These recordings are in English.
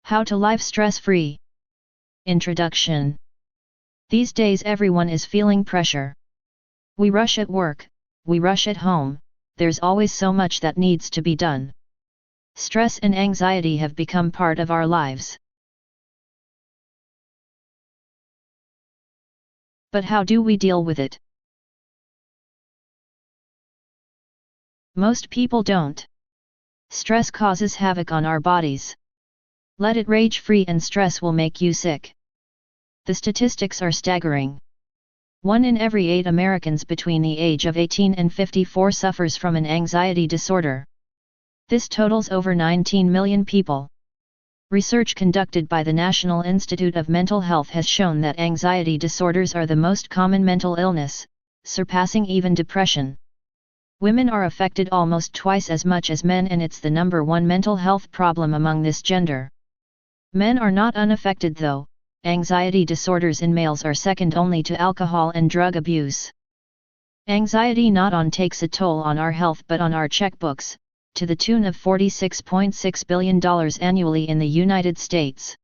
How to live stress-free. Introduction. These days everyone is feeling pressure. We rush at work, we rush at home, there's always so much that needs to be done. Stress and anxiety have become part of our lives. But how do we deal with it? Most people don't. Stress causes havoc on our bodies. Let it rage free and stress will make you sick. The statistics are staggering. 1 in every 8 Americans between the age of 18 and 54 suffers from an anxiety disorder. This totals over 19 million people. Research conducted by the National Institute of Mental Health has shown that anxiety disorders are the most common mental illness, surpassing even depression. Women are affected almost twice as much as men, and it's the #1 mental health problem among this gender. Men are not unaffected though. Anxiety disorders in males are second only to alcohol and drug abuse. Anxiety not only takes a toll on our health but on our checkbooks, to the tune of $46.6 billion annually in the United States.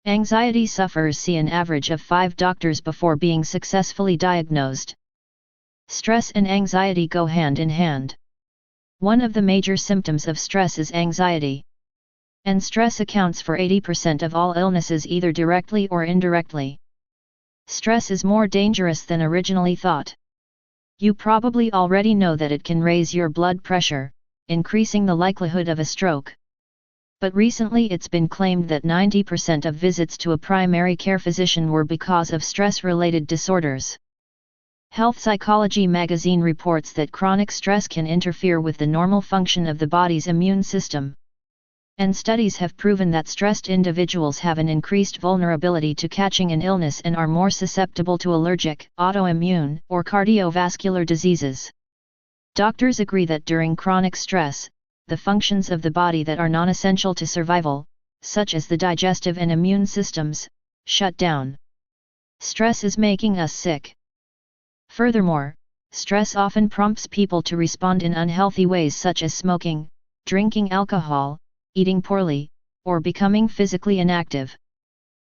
Anxiety sufferers see an average of 5 doctors before being successfully diagnosed. Stress and anxiety go hand in hand. One of the major symptoms of stress is anxiety. And stress accounts for 80% of all illnesses either directly or indirectly. Stress is more dangerous than originally thought. You probably already know that it can raise your blood pressure, increasing the likelihood of a stroke. But recently it's been claimed that 90% of visits to a primary care physician were because of stress-related disorders. Health Psychology magazine reports that chronic stress can interfere with the normal function of the body's immune system. And studies have proven that stressed individuals have an increased vulnerability to catching an illness and are more susceptible to allergic, autoimmune, or cardiovascular diseases. Doctors agree that during chronic stress, the functions of the body that are non-essential to survival, such as the digestive and immune systems, shut down. Stress is making us sick. Furthermore, stress often prompts people to respond in unhealthy ways such as smoking, drinking alcohol, eating poorly, or becoming physically inactive.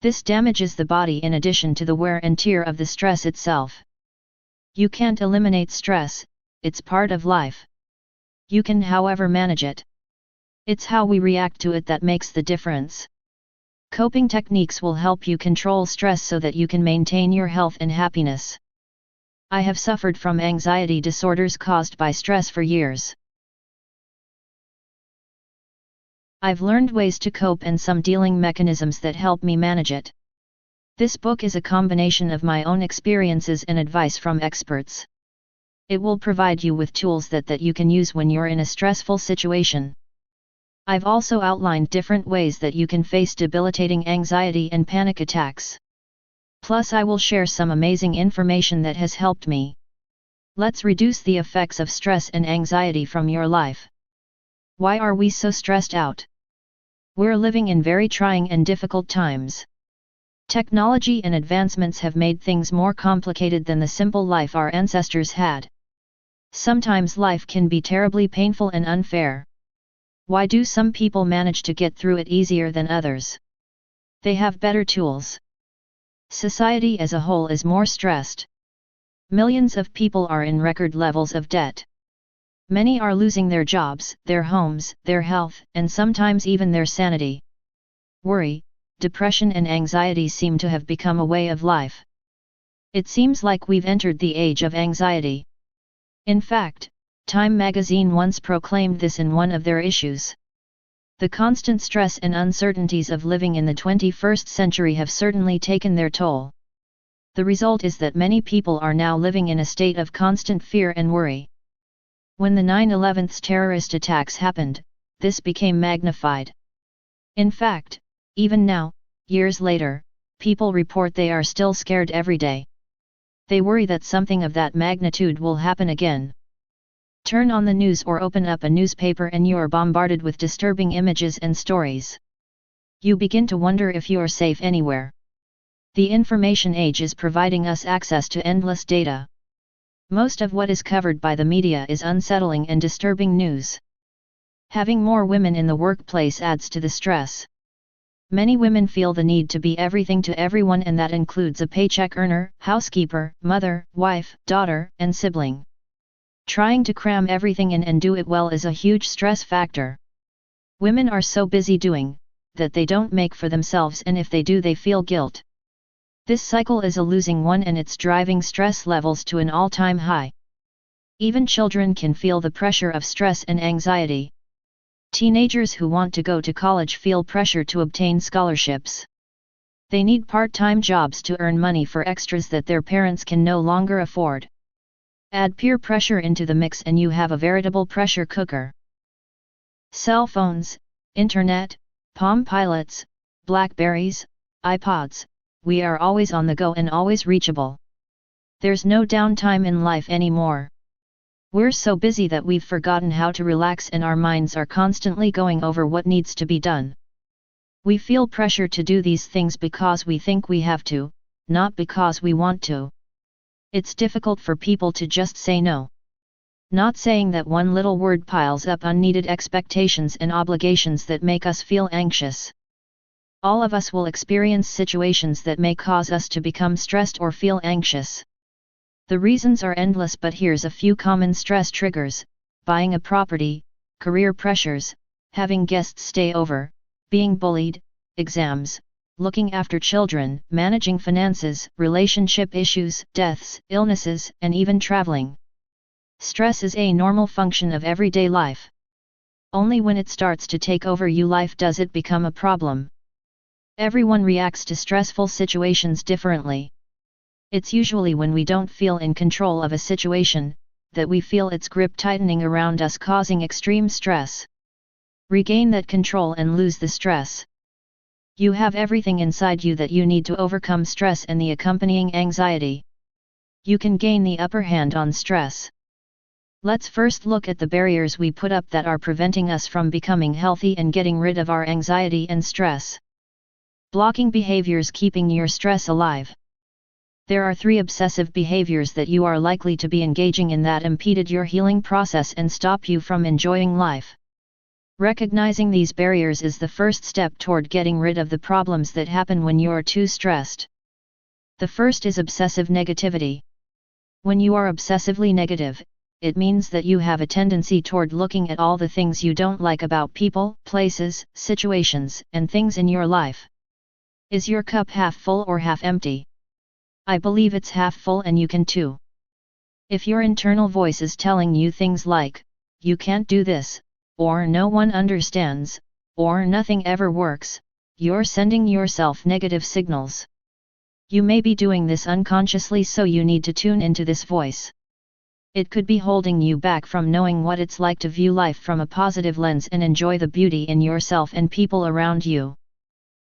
This damages the body in addition to the wear and tear of the stress itself. You can't eliminate stress, it's part of life. You can, however, manage it. It's how we react to it that makes the difference. Coping techniques will help you control stress so that you can maintain your health and happiness. I have suffered from anxiety disorders caused by stress for years. I've learned ways to cope and some dealing mechanisms that help me manage it. This book is a combination of my own experiences and advice from experts. It will provide you with tools that you can use when you're in a stressful situation. I've also outlined different ways that you can face debilitating anxiety and panic attacks. Plus I will share some amazing information that has helped me. Let's reduce the effects of stress and anxiety from your life. Why are we so stressed out? We're living in very trying and difficult times. Technology and advancements have made things more complicated than the simple life our ancestors had. Sometimes life can be terribly painful and unfair. Why do some people manage to get through it easier than others? They have better tools. Society as a whole is more stressed. Millions of people are in record levels of debt. Many are losing their jobs, their homes, their health, and sometimes even their sanity. Worry, depression and anxiety seem to have become a way of life. It seems like we've entered the age of anxiety. In fact, Time magazine once proclaimed this in one of their issues. The constant stress and uncertainties of living in the 21st century have certainly taken their toll. The result is that many people are now living in a state of constant fear and worry. When the 9/11 terrorist attacks happened, this became magnified. In fact, even now, years later, people report they are still scared every day. They worry that something of that magnitude will happen again. Turn on the news or open up a newspaper and you are bombarded with disturbing images and stories. You begin to wonder if you are safe anywhere. The information age is providing us access to endless data. Most of what is covered by the media is unsettling and disturbing news. Having more women in the workplace adds to the stress. Many women feel the need to be everything to everyone, and that includes a paycheck earner, housekeeper, mother, wife, daughter, and sibling. Trying to cram everything in and do it well is a huge stress factor. Women are so busy doing that they don't make for themselves, and if they do, they feel guilt. This cycle is a losing one, and it's driving stress levels to an all-time high. Even children can feel the pressure of stress and anxiety. Teenagers who want to go to college feel pressure to obtain scholarships. They need part-time jobs to earn money for extras that their parents can no longer afford. Add peer pressure into the mix and you have a veritable pressure cooker. Cell phones, internet, Palm Pilots, Blackberries, iPods, we are always on the go and always reachable. There's no downtime in life anymore. We're so busy that we've forgotten how to relax, and our minds are constantly going over what needs to be done. We feel pressure to do these things because we think we have to, not because we want to. It's difficult for people to just say no. Not saying that one little word piles up unneeded expectations and obligations that make us feel anxious. All of us will experience situations that may cause us to become stressed or feel anxious. The reasons are endless, but here's a few common stress triggers: buying a property, career pressures, having guests stay over, being bullied, exams, looking after children, managing finances, relationship issues, deaths, illnesses, and even traveling. Stress is a normal function of everyday life. Only when it starts to take over your life does it become a problem. Everyone reacts to stressful situations differently. It's usually when we don't feel in control of a situation that we feel its grip tightening around us, causing extreme stress. Regain that control and lose the stress. You have everything inside you that you need to overcome stress and the accompanying anxiety. You can gain the upper hand on stress. Let's first look at the barriers we put up that are preventing us from becoming healthy and getting rid of our anxiety and stress. Blocking behaviors keeping your stress alive. There are 3 obsessive behaviors that you are likely to be engaging in that impeded your healing process and stop you from enjoying life. Recognizing these barriers is the first step toward getting rid of the problems that happen when you're too stressed. The first is obsessive negativity. When you are obsessively negative, it means that you have a tendency toward looking at all the things you don't like about people, places, situations, and things in your life. Is your cup half full or half empty? I believe it's half full, and you can too. If your internal voice is telling you things like, "You can't do this," or "No one understands," or "Nothing ever works," you're sending yourself negative signals. You may be doing this unconsciously, so you need to tune into this voice. It could be holding you back from knowing what it's like to view life from a positive lens and enjoy the beauty in yourself and people around you.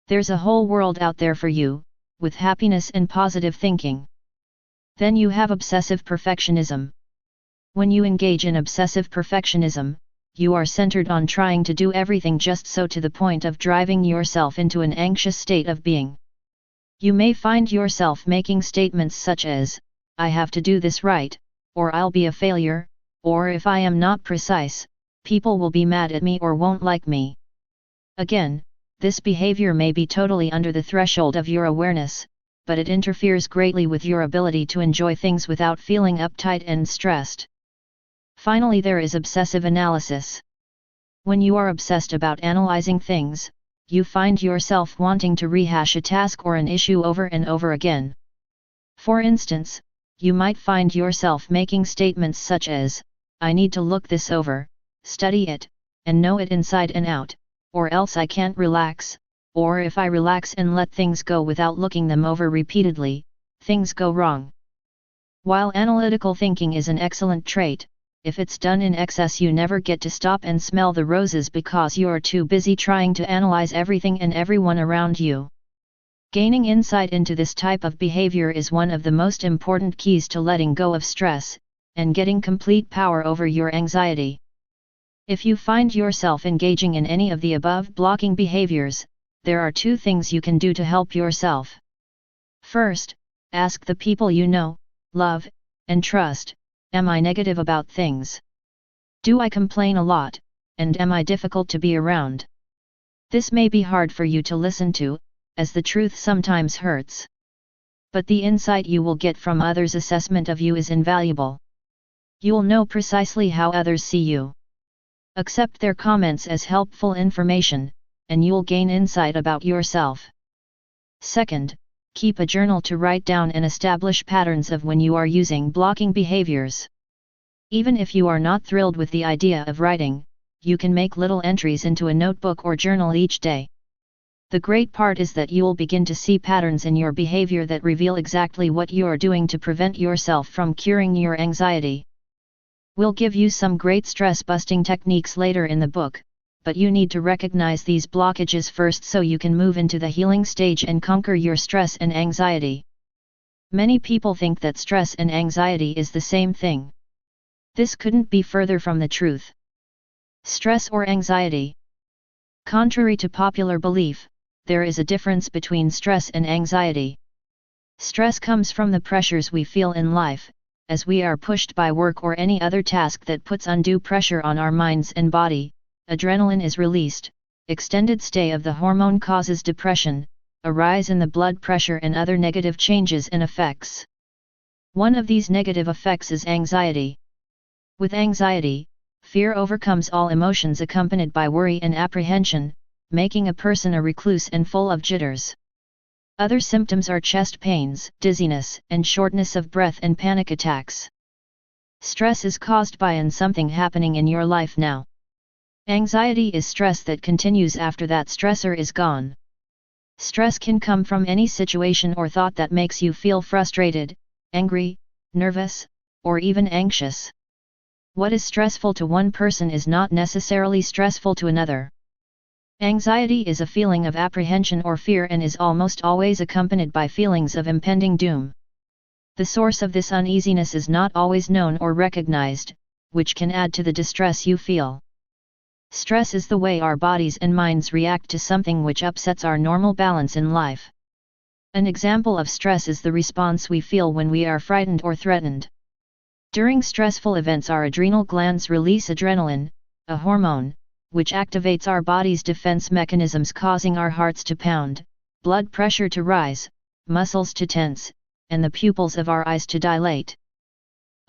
There's a whole world out there for you, with happiness and positive thinking. Then you have obsessive perfectionism. When you engage in obsessive perfectionism, you are centered on trying to do everything just so, to the point of driving yourself into an anxious state of being. You may find yourself making statements such as, "I have to do this right," or "I'll be a failure," or "If I am not precise, people will be mad at me or won't like me." Again, this behavior may be totally under the threshold of your awareness, but it interferes greatly with your ability to enjoy things without feeling uptight and stressed. Finally, there is obsessive analysis. When you are obsessed about analyzing things, you find yourself wanting to rehash a task or an issue over and over again. For instance, you might find yourself making statements such as, "I need to look this over, study it, and know it inside and out, or else I can't relax," or "If I relax and let things go without looking them over repeatedly, things go wrong." While analytical thinking is an excellent trait, if it's done in excess, you never get to stop and smell the roses because you're too busy trying to analyze everything and everyone around you. Gaining insight into this type of behavior is one of the most important keys to letting go of stress, and getting complete power over your anxiety. If you find yourself engaging in any of the above blocking behaviors, there are 2 things you can do to help yourself. First, ask the people you know, love, and trust, "Am I negative about things? Do I complain a lot, and am I difficult to be around? This may be hard for you to listen to, as the truth sometimes hurts. But the insight you will get from others' assessment of you is invaluable. You'll know precisely how others see you. Accept their comments as helpful information, and you'll gain insight about yourself. Second, keep a journal to write down and establish patterns of when you are using blocking behaviors. Even if you are not thrilled with the idea of writing, you can make little entries into a notebook or journal each day. The great part is that you'll begin to see patterns in your behavior that reveal exactly what you're doing to prevent yourself from curing your anxiety. We'll give you some great stress-busting techniques later in the book, but you need to recognize these blockages first so you can move into the healing stage and conquer your stress and anxiety. Many people think that stress and anxiety is the same thing. This couldn't be further from the truth. Stress or anxiety. Contrary to popular belief, there is a difference between stress and anxiety. Stress comes from the pressures we feel in life, as we are pushed by work or any other task that puts undue pressure on our minds and body. Adrenaline is released, extended stay of the hormone causes depression, a rise in the blood pressure and other negative changes and effects. One of these negative effects is anxiety. With anxiety, fear overcomes all emotions accompanied by worry and apprehension, making a person a recluse and full of jitters. Other symptoms are chest pains, dizziness, and shortness of breath and panic attacks. Stress is caused by something happening in your life now. Anxiety is stress that continues after that stressor is gone. Stress can come from any situation or thought that makes you feel frustrated, angry, nervous, or even anxious. What is stressful to one person is not necessarily stressful to another. Anxiety is a feeling of apprehension or fear and is almost always accompanied by feelings of impending doom. The source of this uneasiness is not always known or recognized, which can add to the distress you feel. Stress is the way our bodies and minds react to something which upsets our normal balance in life. An example of stress is the response we feel when we are frightened or threatened. During stressful events, our adrenal glands release adrenaline, a hormone, which activates our body's defense mechanisms, causing our hearts to pound, blood pressure to rise, muscles to tense, and the pupils of our eyes to dilate.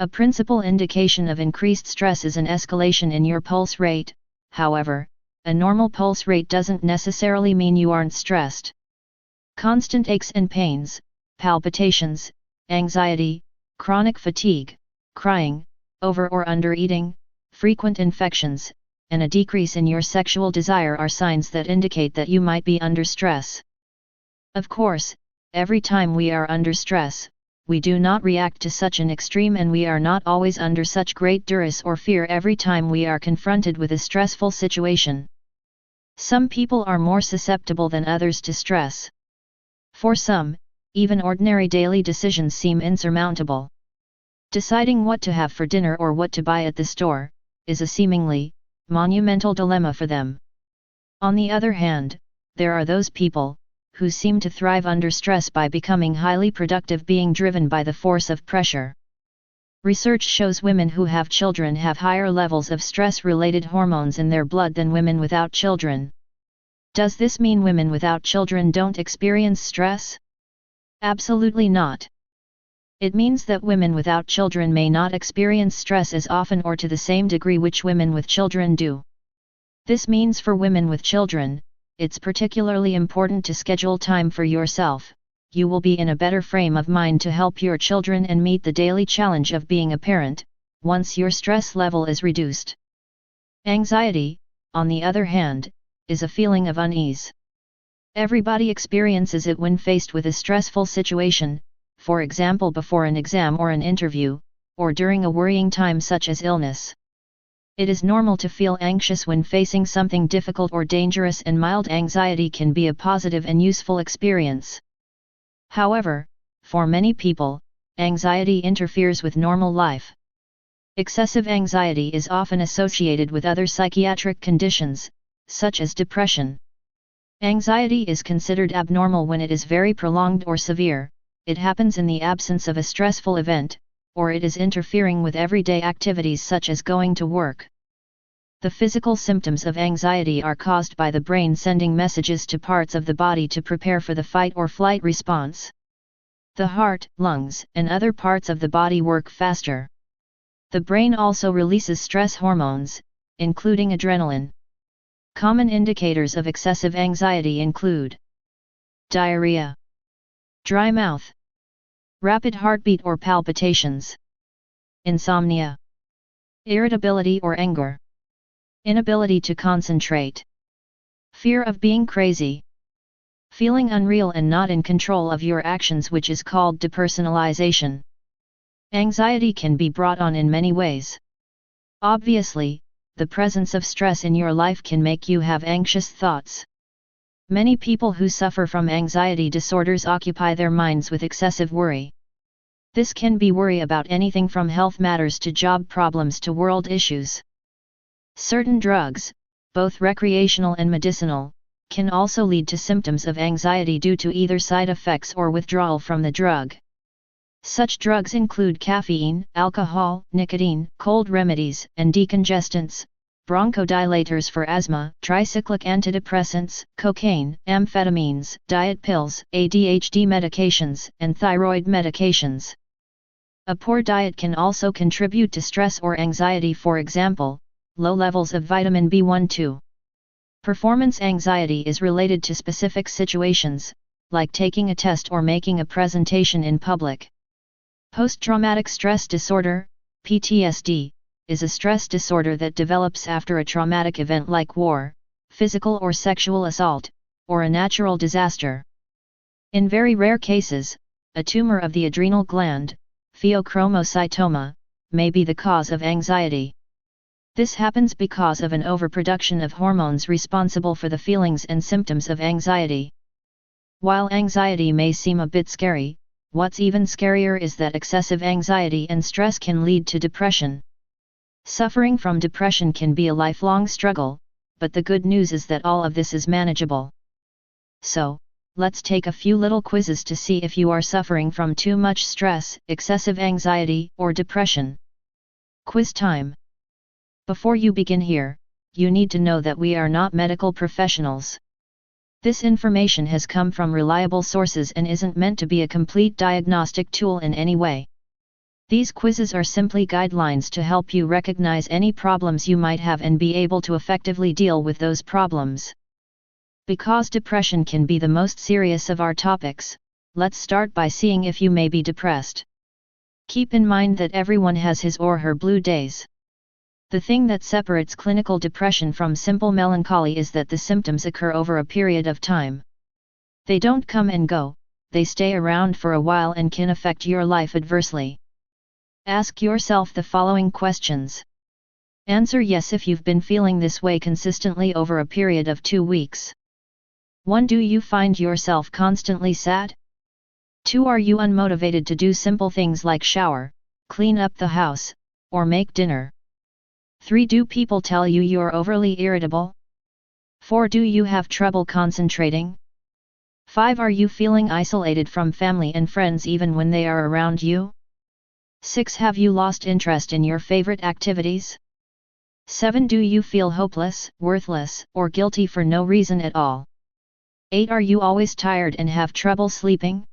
A principal indication of increased stress is an escalation in your pulse rate. However, a normal pulse rate doesn't necessarily mean you aren't stressed. Constant aches and pains, palpitations, anxiety, chronic fatigue, crying, over or under eating, frequent infections, and a decrease in your sexual desire are signs that indicate that you might be under stress. Of course, every time we are under stress, we do not react to such an extreme, and we are not always under such great duress or fear every time we are confronted with a stressful situation. Some people are more susceptible than others to stress. For some, even ordinary daily decisions seem insurmountable. Deciding what to have for dinner or what to buy at the store is a seemingly monumental dilemma for them. On the other hand, there are those people who seem to thrive under stress by becoming highly productive, being driven by the force of pressure. Research shows women who have children have higher levels of stress-related hormones in their blood than women without children. Does this mean women without children don't experience stress? Absolutely not. It means that women without children may not experience stress as often or to the same degree which women with children do. This means for women with children, it's particularly important to schedule time for yourself. You will be in a better frame of mind to help your children and meet the daily challenge of being a parent, once your stress level is reduced. Anxiety, on the other hand, is a feeling of unease. Everybody experiences it when faced with a stressful situation, for example before an exam or an interview, or during a worrying time such as illness. It is normal to feel anxious when facing something difficult or dangerous, and mild anxiety can be a positive and useful experience. However, for many people, anxiety interferes with normal life. Excessive anxiety is often associated with other psychiatric conditions, such as depression. Anxiety is considered abnormal when it is very prolonged or severe. It happens in the absence of a stressful event, or it is interfering with everyday activities such as going to work. The physical symptoms of anxiety are caused by the brain sending messages to parts of the body to prepare for the fight or flight response. The heart, lungs, and other parts of the body work faster. The brain also releases stress hormones, including adrenaline. Common indicators of excessive anxiety include diarrhea, dry mouth, rapid heartbeat or palpitations, insomnia, irritability or anger, inability to concentrate, fear of being crazy, feeling unreal and not in control of your actions, which is called depersonalization. Anxiety can be brought on in many ways. Obviously, the presence of stress in your life can make you have anxious thoughts. Many people who suffer from anxiety disorders occupy their minds with excessive worry. This can be worry about anything from health matters to job problems to world issues. Certain drugs, both recreational and medicinal, can also lead to symptoms of anxiety due to either side effects or withdrawal from the drug. Such drugs include caffeine, alcohol, nicotine, cold remedies and decongestants, bronchodilators for asthma, tricyclic antidepressants, cocaine, amphetamines, diet pills, ADHD medications, and thyroid medications. A poor diet can also contribute to stress or anxiety, for example, low levels of vitamin B12. Performance anxiety is related to specific situations, like taking a test or making a presentation in public. Post-traumatic stress disorder, PTSD, is a stress disorder that develops after a traumatic event like war, physical or sexual assault, or a natural disaster. In very rare cases, a tumor of the adrenal gland, pheochromocytoma, may be the cause of anxiety. This happens because of an overproduction of hormones responsible for the feelings and symptoms of anxiety. While anxiety may seem a bit scary, what's even scarier is that excessive anxiety and stress can lead to depression. Suffering from depression can be a lifelong struggle, but the good news is that all of this is manageable. So, let's take a few little quizzes to see if you are suffering from too much stress, excessive anxiety, or depression. Quiz time. Before you begin here, you need to know that we are not medical professionals. This information has come from reliable sources and isn't meant to be a complete diagnostic tool in any way. These quizzes are simply guidelines to help you recognize any problems you might have and be able to effectively deal with those problems. Because depression can be the most serious of our topics, let's start by seeing if you may be depressed. Keep in mind that everyone has his or her blue days. The thing that separates clinical depression from simple melancholy is that the symptoms occur over a period of time. They don't come and go, they stay around for a while and can affect your life adversely. Ask yourself the following questions. Answer yes if you've been feeling this way consistently over a period of 2 weeks. 1. Do you find yourself constantly sad? 2. Are you unmotivated to do simple things like shower, clean up the house, or make dinner? 3. Do people tell you you're overly irritable? 4. Do you have trouble concentrating? 5. Are you feeling isolated from family and friends even when they are around you? 6. Have you lost interest in your favorite activities? 7. Do you feel hopeless, worthless, or guilty for no reason at all? 8. Are you always tired and have trouble sleeping?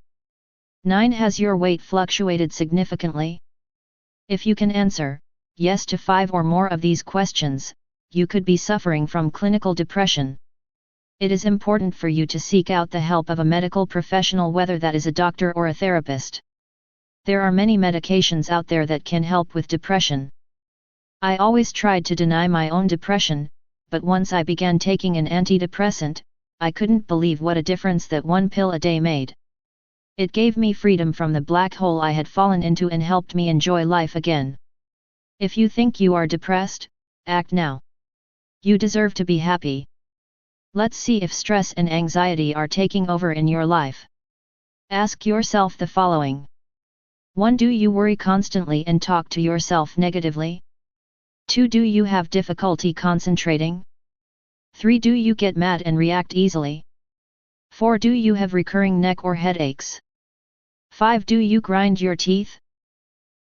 9. Has your weight fluctuated significantly? If you can answer yes to 5 or more of these questions, you could be suffering from clinical depression. It is important for you to seek out the help of a medical professional, whether that is a doctor or a therapist. There are many medications out there that can help with depression. I always tried to deny my own depression, but once I began taking an antidepressant, I couldn't believe what a difference that one pill a day made. It gave me freedom from the black hole I had fallen into and helped me enjoy life again. If you think you are depressed, act now. You deserve to be happy. Let's see if stress and anxiety are taking over in your life. Ask yourself the following. 1. Do you worry constantly and talk to yourself negatively? 2. Do you have difficulty concentrating? 3. Do you get mad and react easily? 4. Do you have recurring neck or headaches? 5. Do you grind your teeth?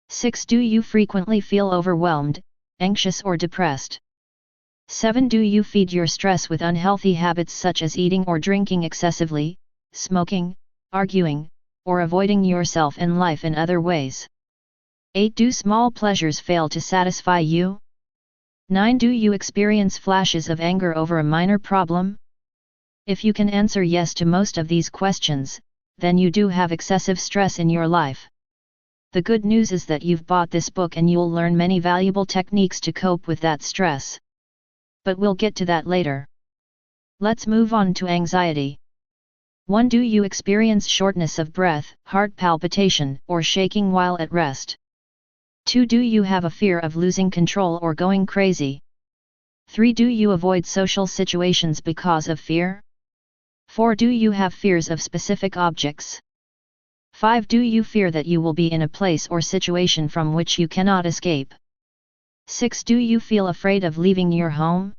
6. Do you frequently feel overwhelmed, anxious or depressed? 7. Do you feed your stress with unhealthy habits such as eating or drinking excessively, smoking, arguing, or avoiding yourself and life in other ways? 8. Do small pleasures fail to satisfy you? 9. Do you experience flashes of anger over a minor problem? If you can answer yes to most of these questions, then you do have excessive stress in your life. The good news is that you've bought this book and you'll learn many valuable techniques to cope with that stress. But we'll get to that later. Let's move on to anxiety. 1. Do you experience shortness of breath, heart palpitation, or shaking while at rest? 2. Do you have a fear of losing control or going crazy? 3. Do you avoid social situations because of fear? 4. Do you have fears of specific objects? 5. Do you fear that you will be in a place or situation from which you cannot escape? 6. Do you feel afraid of leaving your home?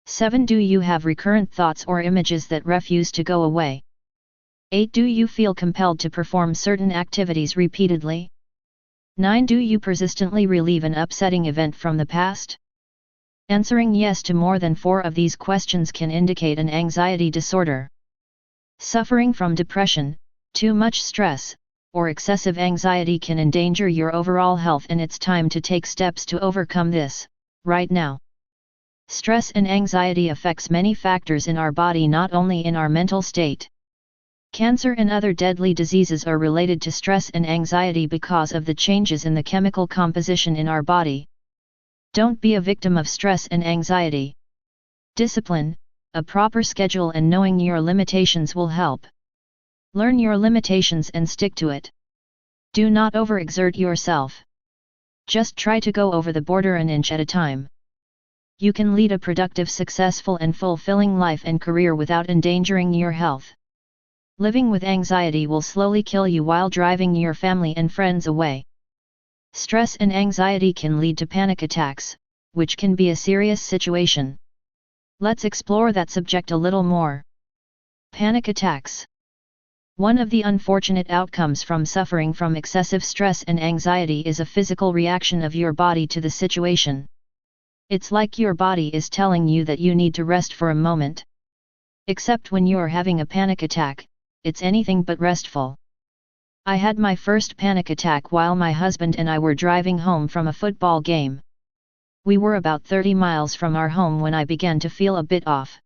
7. Do you have recurrent thoughts or images that refuse to go away? 8. Do you feel compelled to perform certain activities repeatedly? 9. Do you persistently relive an upsetting event from the past? Answering yes to more than 4 of these questions can indicate an anxiety disorder. Suffering from depression, too much stress, or excessive anxiety can endanger your overall health, and it's time to take steps to overcome this, right now. Stress and anxiety affects many factors in our body, not only in our mental state. Cancer and other deadly diseases are related to stress and anxiety because of the changes in the chemical composition in our body. Don't be a victim of stress and anxiety. Discipline, a proper schedule and knowing your limitations will help. Learn your limitations and stick to it. Do not overexert yourself. Just try to go over the border an inch at a time. You can lead a productive, successful and fulfilling life and career without endangering your health. Living with anxiety will slowly kill you while driving your family and friends away. Stress and anxiety can lead to panic attacks, which can be a serious situation. Let's explore that subject a little more. Panic attacks. One of the unfortunate outcomes from suffering from excessive stress and anxiety is a physical reaction of your body to the situation. It's like your body is telling you that you need to rest for a moment. Except when you're having a panic attack, it's anything but restful. I had my first panic attack while my husband and I were driving home from a football game. We were about 30 miles from our home when I began to feel a bit off.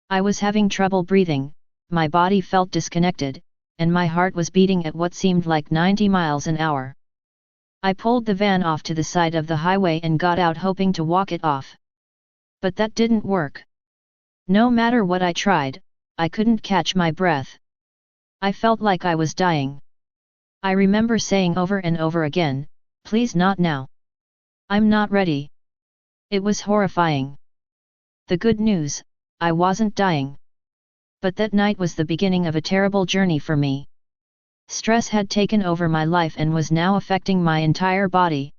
I was having trouble breathing, my body felt disconnected, and my heart was beating at what seemed like 90 miles an hour. I pulled the van off to the side of the highway and got out hoping to walk it off. But that didn't work. No matter what I tried, I couldn't catch my breath. I felt like I was dying. I remember saying over and over again, "Please not now. I'm not ready." It was horrifying. The good news, I wasn't dying. But that night was the beginning of a terrible journey for me. Stress had taken over my life and was now affecting my entire body.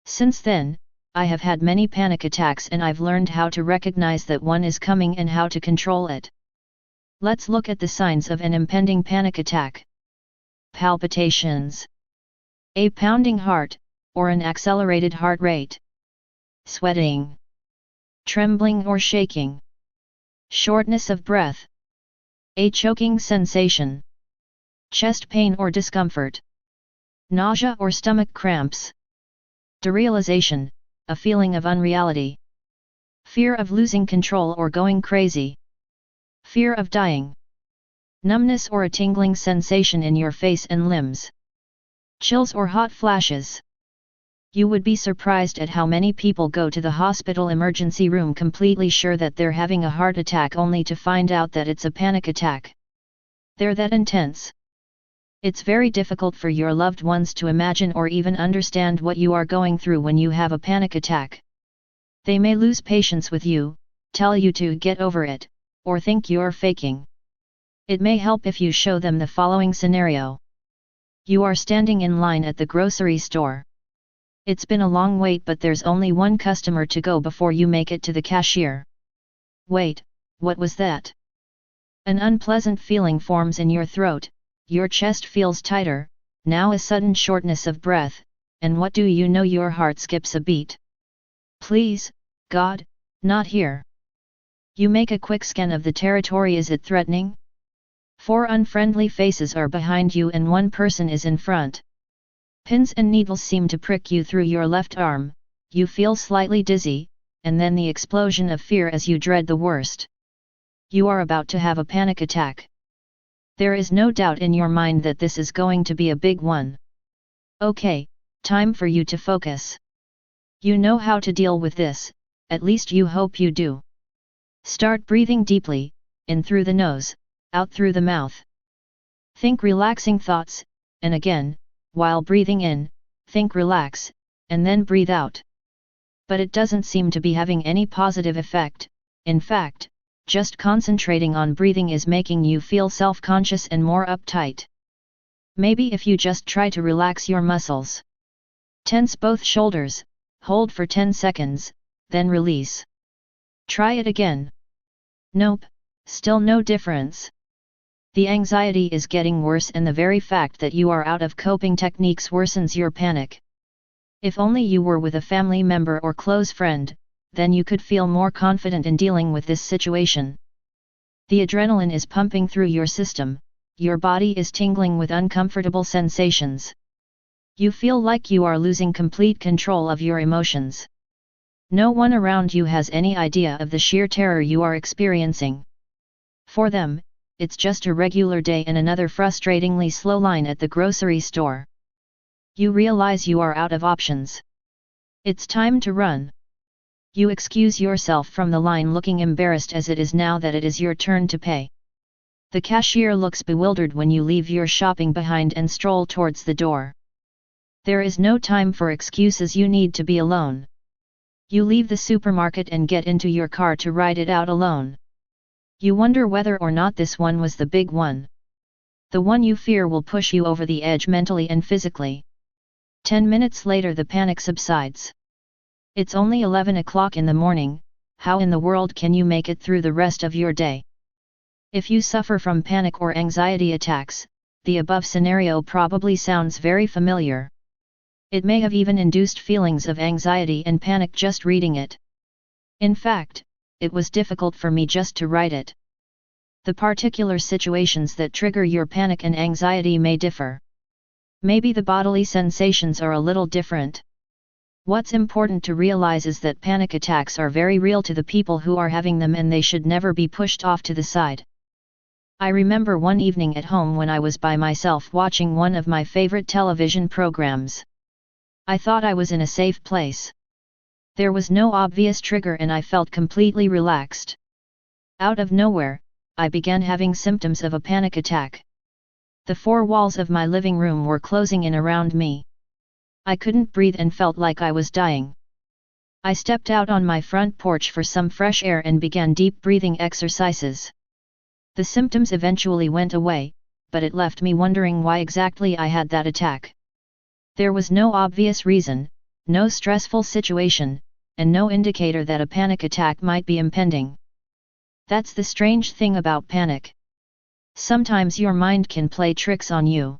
Since then, I have had many panic attacks and I've learned how to recognize that one is coming and how to control it. Let's look at the signs of an impending panic attack. Palpitations. A pounding heart, or an accelerated heart rate. Sweating. Trembling or shaking. Shortness of breath. A choking sensation. Chest pain or discomfort. Nausea or stomach cramps. Derealization, a feeling of unreality. Fear of losing control or going crazy. Fear of dying. Numbness or a tingling sensation in your face and limbs. Chills or hot flashes. You would be surprised at how many people go to the hospital emergency room completely sure that they're having a heart attack only to find out that it's a panic attack. They're that intense. It's very difficult for your loved ones to imagine or even understand what you are going through when you have a panic attack. They may lose patience with you, tell you to get over it, or think you're faking. It may help if you show them the following scenario. You are standing in line at the grocery store. It's been a long wait, but there's only one customer to go before you make it to the cashier. Wait, what was that? An unpleasant feeling forms in your throat, your chest feels tighter, now a sudden shortness of breath, and what do you know, your heart skips a beat. Please, God, Not here. You make a quick scan of the territory. Is it threatening? 4 unfriendly faces are behind you and 1 person is in front. Pins and needles seem to prick you through your left arm, you feel slightly dizzy, and then the explosion of fear as you dread the worst. You are about to have a panic attack. There is no doubt in your mind that this is going to be a big one. Okay, time for you to focus. You know how to deal with this, at least you hope you do. Start breathing deeply, in through the nose, out through the mouth. Think relaxing thoughts, and again, while breathing in, think relax, and then breathe out. But it doesn't seem to be having any positive effect. In fact, just concentrating on breathing is making you feel self-conscious and more uptight. Maybe if you just try to relax your muscles. Tense both shoulders, hold for 10 seconds, then release. Try it again. Nope, still no difference. The anxiety is getting worse and the very fact that you are out of coping techniques worsens your panic. If only you were with a family member or close friend, then you could feel more confident in dealing with this situation. The adrenaline is pumping through your system, your body is tingling with uncomfortable sensations. You feel like you are losing complete control of your emotions. No one around you has any idea of the sheer terror you are experiencing. For them, it's just a regular day and another frustratingly slow line at the grocery store. You realize you are out of options. It's time to run. You excuse yourself from the line looking embarrassed as it is now that it is your turn to pay. The cashier looks bewildered when you leave your shopping behind and stroll towards the door. There is no time for excuses, you need to be alone. You leave the supermarket and get into your car to ride it out alone. You wonder whether or not this one was the big one. The one you fear will push you over the edge mentally and physically. 10 minutes later the panic subsides. It's only 11 o'clock in the morning, how in the world can you make it through the rest of your day? If you suffer from panic or anxiety attacks, the above scenario probably sounds very familiar. It may have even induced feelings of anxiety and panic just reading it. In fact, it was difficult for me just to write it. The particular situations that trigger your panic and anxiety may differ. Maybe the bodily sensations are a little different. What's important to realize is that panic attacks are very real to the people who are having them and they should never be pushed off to the side. I remember one evening at home when I was by myself watching one of my favorite television programs. I thought I was in a safe place. There was no obvious trigger and I felt completely relaxed. Out of nowhere, I began having symptoms of a panic attack. The 4 walls of my living room were closing in around me. I couldn't breathe and felt like I was dying. I stepped out on my front porch for some fresh air and began deep breathing exercises. The symptoms eventually went away, but it left me wondering why exactly I had that attack. There was no obvious reason, no stressful situation, and no indicator that a panic attack might be impending. That's the strange thing about panic. Sometimes your mind can play tricks on you.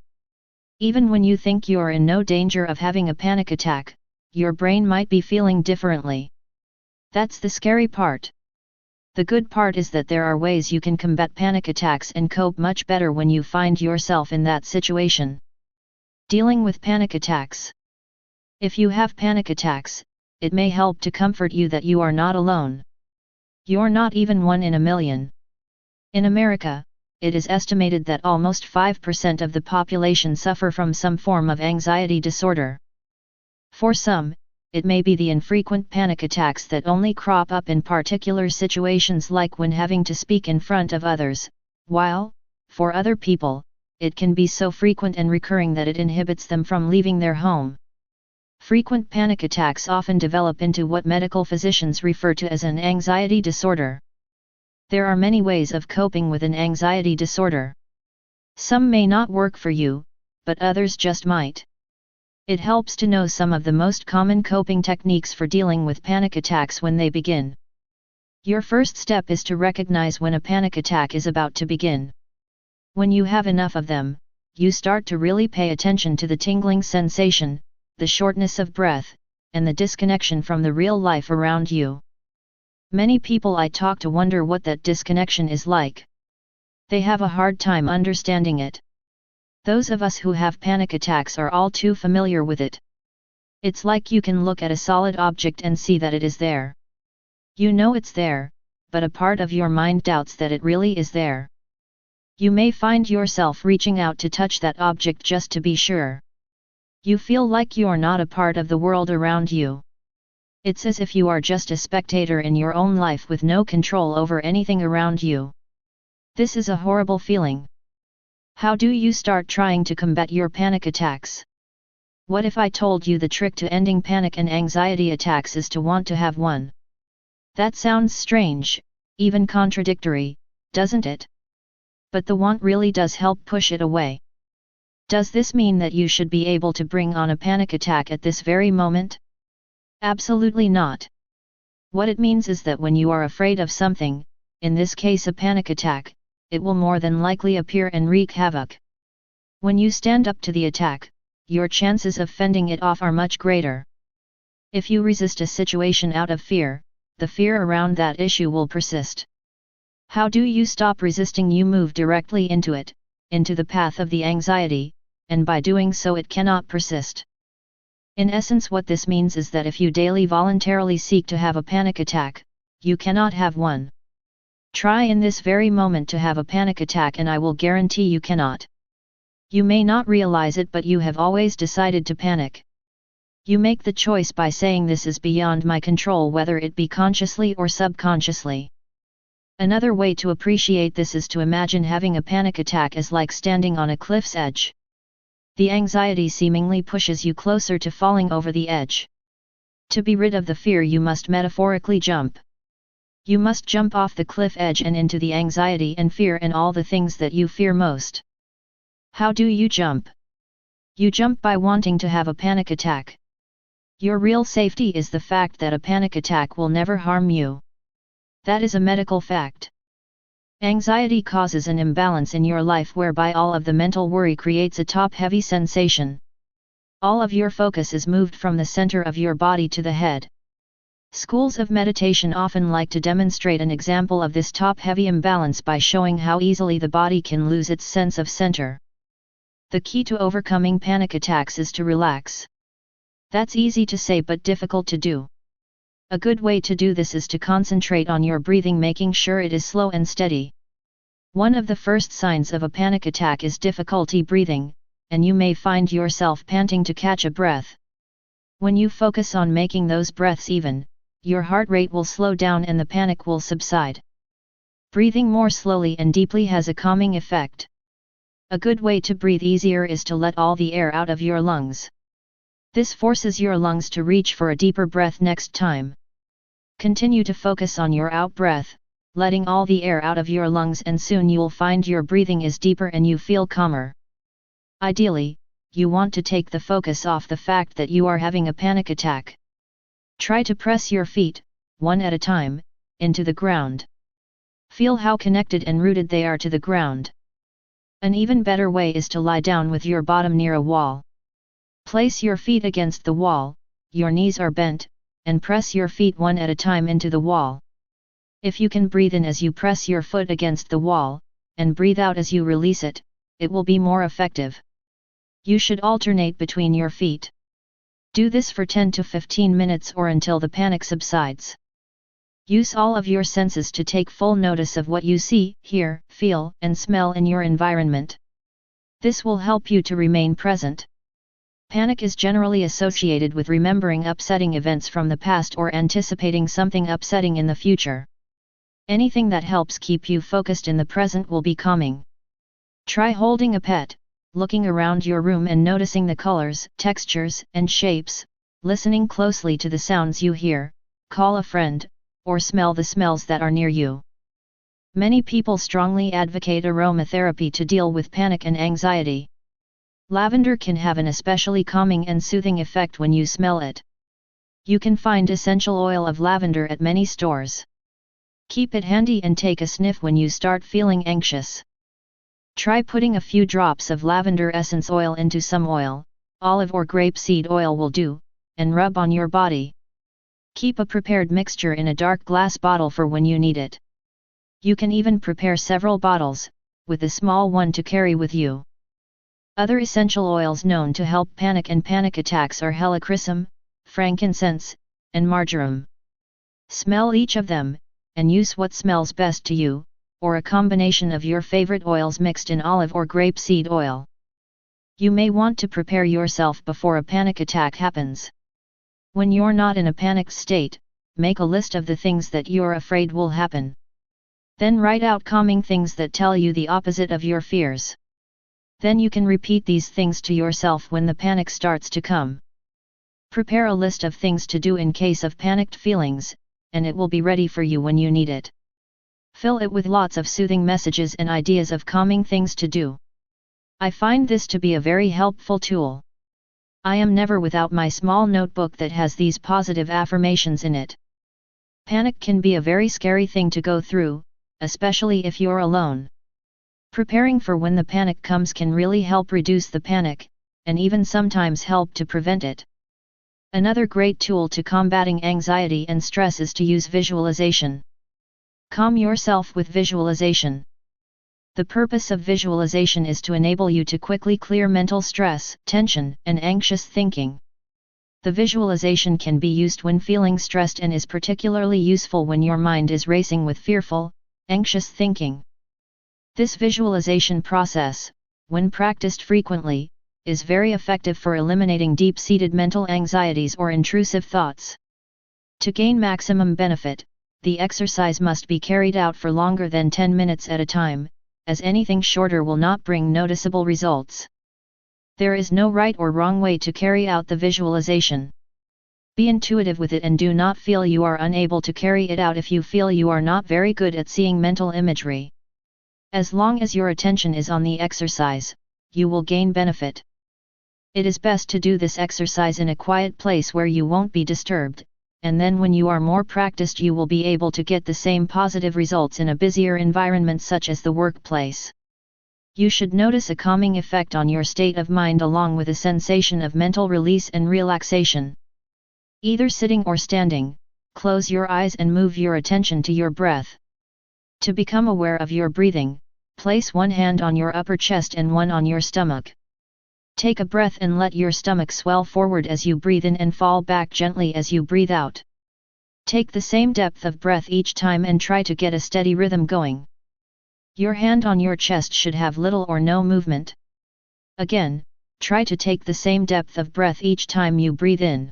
Even when you think you're in no danger of having a panic attack, your brain might be feeling differently. That's the scary part. The good part is that there are ways you can combat panic attacks and cope much better when you find yourself in that situation. Dealing with panic attacks. If you have panic attacks, it may help to comfort you that you are not alone. You're not even one in a million. In America, it is estimated that almost 5% of the population suffer from some form of anxiety disorder. For some, it may be the infrequent panic attacks that only crop up in particular situations like when having to speak in front of others, while, for other people, it can be so frequent and recurring that it inhibits them from leaving their home. Frequent panic attacks often develop into what medical physicians refer to as an anxiety disorder. There are many ways of coping with an anxiety disorder. Some may not work for you, but others just might. It helps to know some of the most common coping techniques for dealing with panic attacks when they begin. Your first step is to recognize when a panic attack is about to begin. When you have enough of them, you start to really pay attention to the tingling sensation, the shortness of breath, and the disconnection from the real life around you. Many people I talk to wonder what that disconnection is like. They have a hard time understanding it. Those of us who have panic attacks are all too familiar with it. It's like you can look at a solid object and see that it is there. You know it's there, but a part of your mind doubts that it really is there. You may find yourself reaching out to touch that object just to be sure. You feel like you're not a part of the world around you. It's as if you are just a spectator in your own life with no control over anything around you. This is a horrible feeling. How do you start trying to combat your panic attacks? What if I told you the trick to ending panic and anxiety attacks is to want to have one? That sounds strange, even contradictory, doesn't it? But the want really does help push it away. Does this mean that you should be able to bring on a panic attack at this very moment? Absolutely not. What it means is that when you are afraid of something, in this case a panic attack, it will more than likely appear and wreak havoc. When you stand up to the attack, your chances of fending it off are much greater. If you resist a situation out of fear, the fear around that issue will persist. How do you stop resisting? You move directly into it, into the path of the anxiety, and by doing so it cannot persist. In essence, what this means is that if you daily voluntarily seek to have a panic attack, you cannot have one. Try in this very moment to have a panic attack and I will guarantee you cannot. You may not realize it, but you have always decided to panic. You make the choice by saying this is beyond my control, whether it be consciously or subconsciously. Another way to appreciate this is to imagine having a panic attack as like standing on a cliff's edge. The anxiety seemingly pushes you closer to falling over the edge. To be rid of the fear, you must metaphorically jump. You must jump off the cliff edge and into the anxiety and fear and all the things that you fear most. How do you jump? You jump by wanting to have a panic attack. Your real safety is the fact that a panic attack will never harm you. That is a medical fact. Anxiety causes an imbalance in your life whereby all of the mental worry creates a top-heavy sensation. All of your focus is moved from the center of your body to the head. Schools of meditation often like to demonstrate an example of this top-heavy imbalance by showing how easily the body can lose its sense of center. The key to overcoming panic attacks is to relax. That's easy to say but difficult to do. A good way to do this is to concentrate on your breathing, making sure it is slow and steady. One of the first signs of a panic attack is difficulty breathing, and you may find yourself panting to catch a breath. When you focus on making those breaths even, your heart rate will slow down and the panic will subside. Breathing more slowly and deeply has a calming effect. A good way to breathe easier is to let all the air out of your lungs. This forces your lungs to reach for a deeper breath next time. Continue to focus on your out breath, letting all the air out of your lungs, and soon you'll find your breathing is deeper and you feel calmer. Ideally, you want to take the focus off the fact that you are having a panic attack. Try to press your feet, one at a time, into the ground. Feel how connected and rooted they are to the ground. An even better way is to lie down with your bottom near a wall. Place your feet against the wall, your knees are bent, and press your feet one at a time into the wall. If you can breathe in as you press your foot against the wall, and breathe out as you release it, it will be more effective. You should alternate between your feet. Do this for 10 to 15 minutes or until the panic subsides. Use all of your senses to take full notice of what you see, hear, feel, and smell in your environment. This will help you to remain present. Panic is generally associated with remembering upsetting events from the past or anticipating something upsetting in the future. Anything that helps keep you focused in the present will be calming. Try holding a pet, looking around your room and noticing the colors, textures, and shapes, listening closely to the sounds you hear, call a friend, or smell the smells that are near you. Many people strongly advocate aromatherapy to deal with panic and anxiety. Lavender can have an especially calming and soothing effect when you smell it. You can find essential oil of lavender at many stores. Keep it handy and take a sniff when you start feeling anxious. Try putting a few drops of lavender essence oil into some oil, olive or grapeseed oil will do, and rub on your body. Keep a prepared mixture in a dark glass bottle for when you need it. You can even prepare several bottles, with a small one to carry with you. Other essential oils known to help panic and panic attacks are helichrysum, frankincense, and marjoram. Smell each of them, and use what smells best to you, or a combination of your favorite oils mixed in olive or grapeseed oil. You may want to prepare yourself before a panic attack happens. When you're not in a panicked state, make a list of the things that you're afraid will happen. Then write out calming things that tell you the opposite of your fears. Then you can repeat these things to yourself when the panic starts to come. Prepare a list of things to do in case of panicked feelings, and it will be ready for you when you need it. Fill it with lots of soothing messages and ideas of calming things to do. I find this to be a very helpful tool. I am never without my small notebook that has these positive affirmations in it. Panic can be a very scary thing to go through, especially if you're alone. Preparing for when the panic comes can really help reduce the panic, and even sometimes help to prevent it. Another great tool to combating anxiety and stress is to use visualization. Calm yourself with visualization. The purpose of visualization is to enable you to quickly clear mental stress, tension, and anxious thinking. The visualization can be used when feeling stressed and is particularly useful when your mind is racing with fearful, anxious thinking. This visualization process, when practiced frequently, is very effective for eliminating deep-seated mental anxieties or intrusive thoughts. To gain maximum benefit, the exercise must be carried out for longer than 10 minutes at a time, as anything shorter will not bring noticeable results. There is no right or wrong way to carry out the visualization. Be intuitive with it and do not feel you are unable to carry it out if you feel you are not very good at seeing mental imagery. As long as your attention is on the exercise, you will gain benefit. It is best to do this exercise in a quiet place where you won't be disturbed, and then when you are more practiced you will be able to get the same positive results in a busier environment such as the workplace. You should notice a calming effect on your state of mind along with a sensation of mental release and relaxation. Either sitting or standing, close your eyes and move your attention to your breath. To become aware of your breathing, place one hand on your upper chest and one on your stomach. Take a breath and let your stomach swell forward as you breathe in and fall back gently as you breathe out. Take the same depth of breath each time and try to get a steady rhythm going. Your hand on your chest should have little or no movement. Again, try to take the same depth of breath each time you breathe in.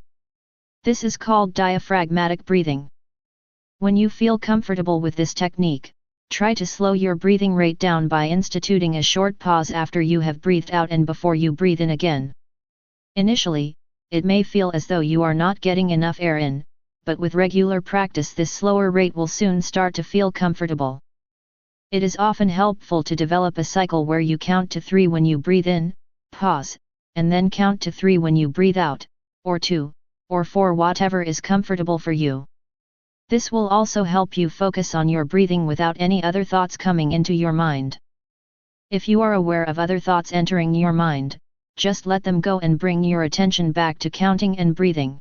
This is called diaphragmatic breathing. When you feel comfortable with this technique, try to slow your breathing rate down by instituting a short pause after you have breathed out and before you breathe in again. Initially, it may feel as though you are not getting enough air in, but with regular practice this slower rate will soon start to feel comfortable. It is often helpful to develop a cycle where you count to 3 when you breathe in, pause, and then count to 3 when you breathe out, or 2, or 4, whatever is comfortable for you. This will also help you focus on your breathing without any other thoughts coming into your mind. If you are aware of other thoughts entering your mind, just let them go and bring your attention back to counting and breathing.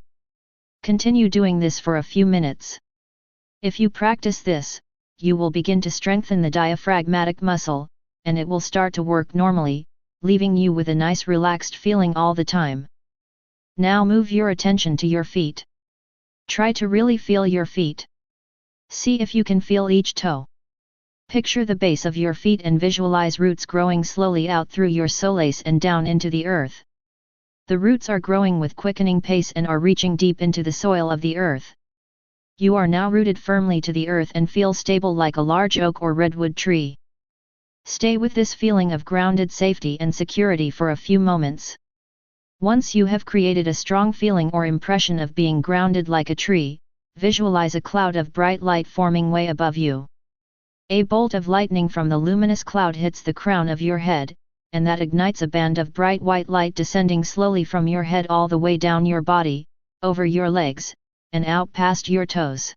Continue doing this for a few minutes. If you practice this, you will begin to strengthen the diaphragmatic muscle, and it will start to work normally, leaving you with a nice relaxed feeling all the time. Now move your attention to your feet. Try to really feel your feet. See if you can feel each toe. Picture the base of your feet and visualize roots growing slowly out through your soles and down into the earth. The roots are growing with quickening pace and are reaching deep into the soil of the earth. You are now rooted firmly to the earth and feel stable like a large oak or redwood tree. Stay with this feeling of grounded safety and security for a few moments. Once you have created a strong feeling or impression of being grounded like a tree, visualize a cloud of bright light forming way above you. A bolt of lightning from the luminous cloud hits the crown of your head, and that ignites a band of bright white light descending slowly from your head all the way down your body, over your legs, and out past your toes.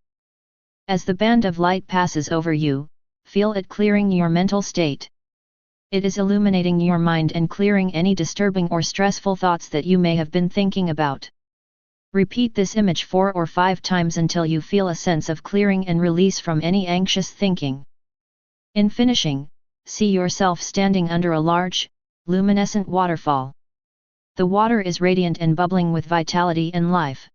As the band of light passes over you, feel it clearing your mental state. It is illuminating your mind and clearing any disturbing or stressful thoughts that you may have been thinking about. Repeat this image 4 or 5 times until you feel a sense of clearing and release from any anxious thinking. In finishing, see yourself standing under a large, luminescent waterfall. The water is radiant and bubbling with vitality and life.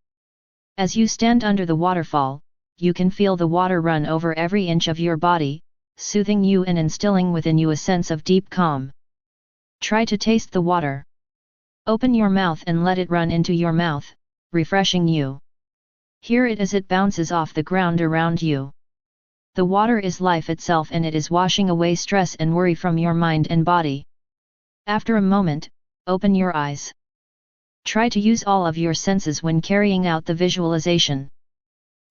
As you stand under the waterfall, you can feel the water run over every inch of your body, soothing you and instilling within you a sense of deep calm. Try to taste the water. Open your mouth and let it run into your mouth, refreshing you. Hear it as it bounces off the ground around you. The water is life itself and it is washing away stress and worry from your mind and body. After a moment, open your eyes. Try to use all of your senses when carrying out the visualization.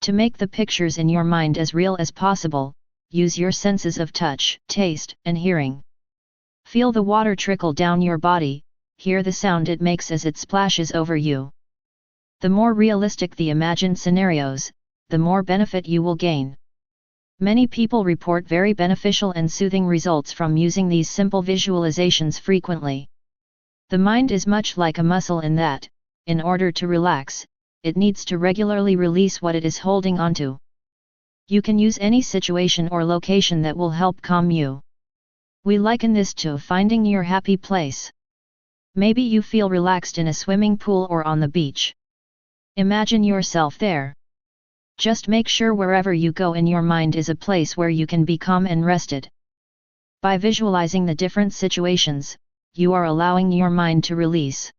To make the pictures in your mind as real as possible, use your senses of touch, taste, and hearing. Feel the water trickle down your body, hear the sound it makes as it splashes over you. The more realistic the imagined scenarios, the more benefit you will gain. Many people report very beneficial and soothing results from using these simple visualizations frequently. The mind is much like a muscle in that, in order to relax, it needs to regularly release what it is holding onto. You can use any situation or location that will help calm you. We liken this to finding your happy place. Maybe you feel relaxed in a swimming pool or on the beach. Imagine yourself there. Just make sure wherever you go in your mind is a place where you can be calm and rested. By visualizing the different situations, you are allowing your mind to release.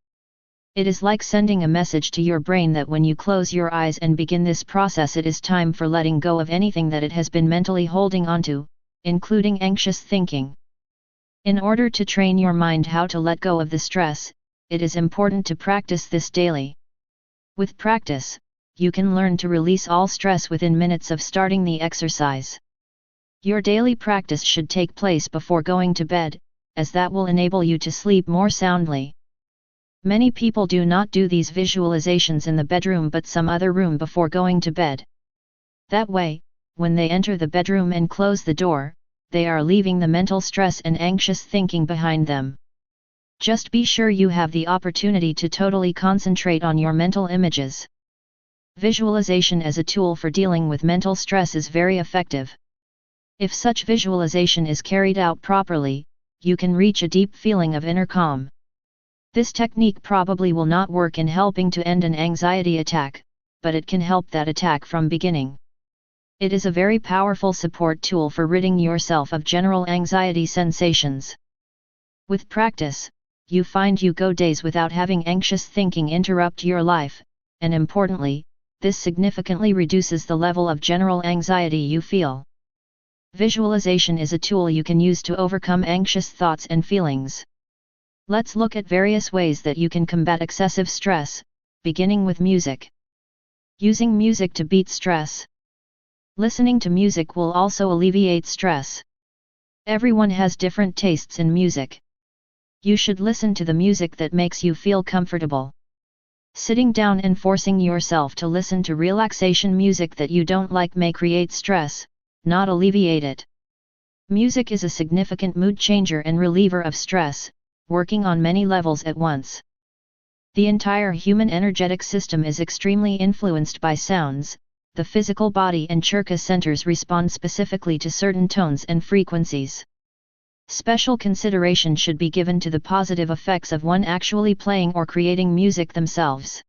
It is like sending a message to your brain that when you close your eyes and begin this process, it is time for letting go of anything that it has been mentally holding onto, including anxious thinking. In order to train your mind how to let go of the stress, it is important to practice this daily. With practice, you can learn to release all stress within minutes of starting the exercise. Your daily practice should take place before going to bed, as that will enable you to sleep more soundly. Many people do not do these visualizations in the bedroom but some other room before going to bed. That way, when they enter the bedroom and close the door, they are leaving the mental stress and anxious thinking behind them. Just be sure you have the opportunity to totally concentrate on your mental images. Visualization as a tool for dealing with mental stress is very effective. If such visualization is carried out properly, you can reach a deep feeling of inner calm. This technique probably will not work in helping to end an anxiety attack, but it can help that attack from beginning. It is a very powerful support tool for ridding yourself of general anxiety sensations. With practice, you find you go days without having anxious thinking interrupt your life, and importantly, this significantly reduces the level of general anxiety you feel. Visualization is a tool you can use to overcome anxious thoughts and feelings. Let's look at various ways that you can combat excessive stress, beginning with music. Using music to beat stress. Listening to music will also alleviate stress. Everyone has different tastes in music. You should listen to the music that makes you feel comfortable. Sitting down and forcing yourself to listen to relaxation music that you don't like may create stress, not alleviate it. Music is a significant mood changer and reliever of stress, working on many levels at once. The entire human energetic system is extremely influenced by sounds. The physical body and chakra centers respond specifically to certain tones and frequencies. Special consideration should be given to the positive effects of one actually playing or creating music themselves.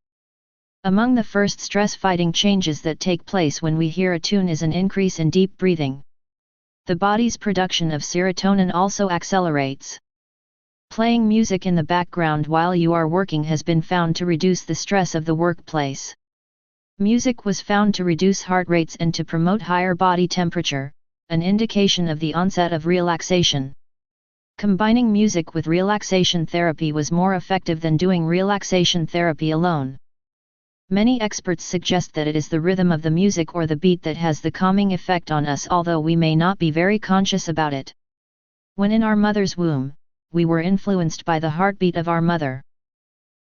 Among the first stress-fighting changes that take place when we hear a tune is an increase in deep breathing. The body's production of serotonin also accelerates. Playing music in the background while you are working has been found to reduce the stress of the workplace. Music was found to reduce heart rates and to promote higher body temperature, an indication of the onset of relaxation. Combining music with relaxation therapy was more effective than doing relaxation therapy alone. Many experts suggest that it is the rhythm of the music or the beat that has the calming effect on us, although we may not be very conscious about it. When in our mother's womb, we were influenced by the heartbeat of our mother.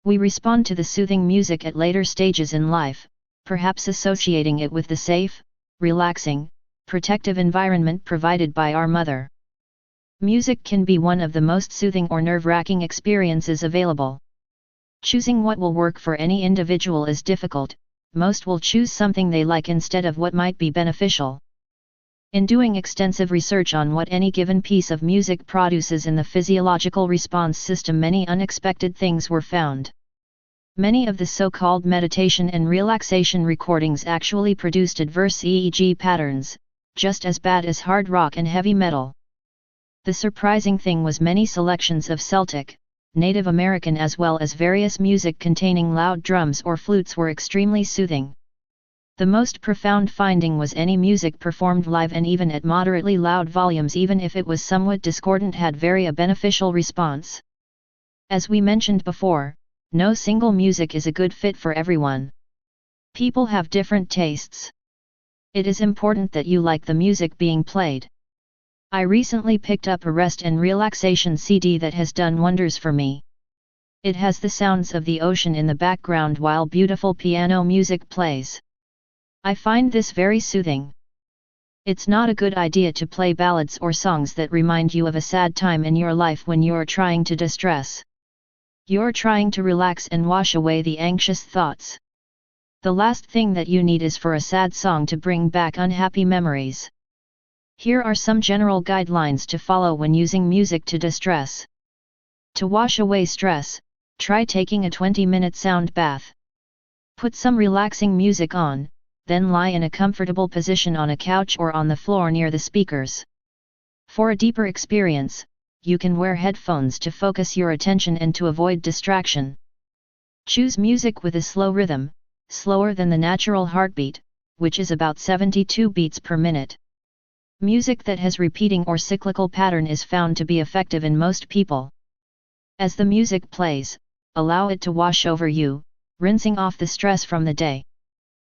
We respond to the soothing music at later stages in life, perhaps associating it with the safe, relaxing, protective environment provided by our mother. Music can be one of the most soothing or nerve-wracking experiences available. Choosing what will work for any individual is difficult. Most will choose something they like instead of what might be beneficial. In doing extensive research on what any given piece of music produces in the physiological response system, many unexpected things were found. Many of the so-called meditation and relaxation recordings actually produced adverse EEG patterns, just as bad as hard rock and heavy metal. The surprising thing was many selections of Celtic, Native American as well as various music containing loud drums or flutes were extremely soothing. The most profound finding was any music performed live and even at moderately loud volumes, even if it was somewhat discordant, had very a beneficial response. As we mentioned before, no single music is a good fit for everyone. People have different tastes. It is important that you like the music being played. I recently picked up a rest and relaxation CD that has done wonders for me. It has the sounds of the ocean in the background while beautiful piano music plays. I find this very soothing. It's not a good idea to play ballads or songs that remind you of a sad time in your life when you're trying to distress. You're trying to relax and wash away the anxious thoughts. The last thing that you need is for a sad song to bring back unhappy memories. Here are some general guidelines to follow when using music to distress. To wash away stress, try taking a 20-minute sound bath. Put some relaxing music on, then lie in a comfortable position on a couch or on the floor near the speakers. For a deeper experience, you can wear headphones to focus your attention and to avoid distraction. Choose music with a slow rhythm, slower than the natural heartbeat, which is about 72 beats per minute. Music that has repeating or cyclical pattern is found to be effective in most people. As the music plays, allow it to wash over you, rinsing off the stress from the day.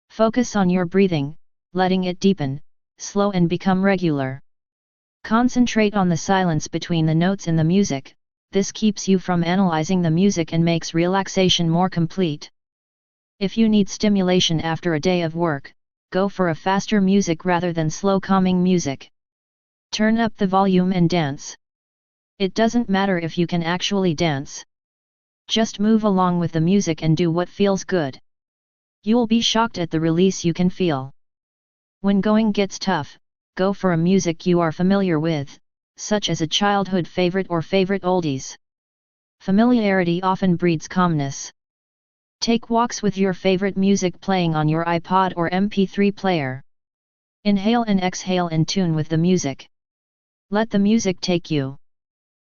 Focus on your breathing, letting it deepen, slow and become regular. Concentrate on the silence between the notes in the music. This keeps you from analyzing the music and makes relaxation more complete. If you need stimulation after a day of work, go for a faster music rather than slow calming music. Turn up the volume and dance. It doesn't matter if you can actually dance. Just move along with the music and do what feels good. You'll be shocked at the release you can feel. When going gets tough, go for a music you are familiar with, such as a childhood favorite or favorite oldies. Familiarity often breeds calmness. Take walks with your favorite music playing on your iPod or MP3 player. Inhale and exhale in tune with the music. Let the music take you.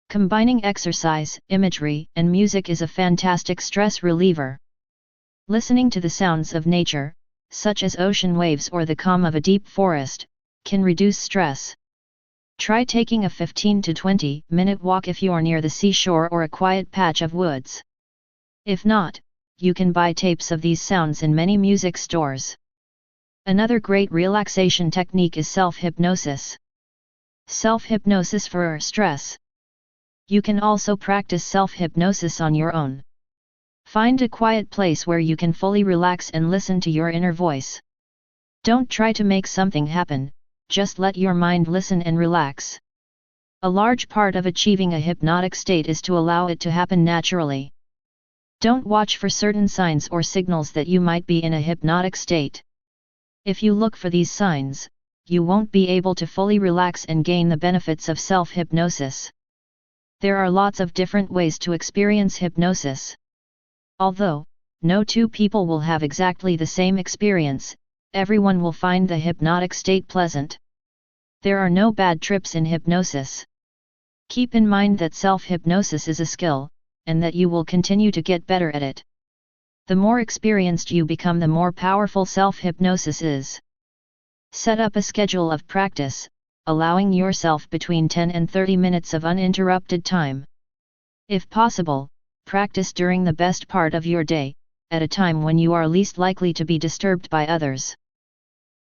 Combining exercise, imagery, and music is a fantastic stress reliever. Listening to the sounds of nature, such as ocean waves or the calm of a deep forest, can reduce stress. Try taking a 15 to 20-minute walk if you're near the seashore or a quiet patch of woods. If not, you can buy tapes of these sounds in many music stores. Another great relaxation technique is self-hypnosis. Self-hypnosis for stress. You can also practice self-hypnosis on your own. Find a quiet place where you can fully relax and listen to your inner voice. Don't try to make something happen, just let your mind listen and relax. A large part of achieving a hypnotic state is to allow it to happen naturally. Don't watch for certain signs or signals that you might be in a hypnotic state. If you look for these signs, you won't be able to fully relax and gain the benefits of self-hypnosis. There are lots of different ways to experience hypnosis. Although, no two people will have exactly the same experience, everyone will find the hypnotic state pleasant. There are no bad trips in hypnosis. Keep in mind that self-hypnosis is a skill, and that you will continue to get better at it. The more experienced you become, the more powerful self-hypnosis is. Set up a schedule of practice, allowing yourself between 10 and 30 minutes of uninterrupted time. If possible, practice during the best part of your day, at a time when you are least likely to be disturbed by others.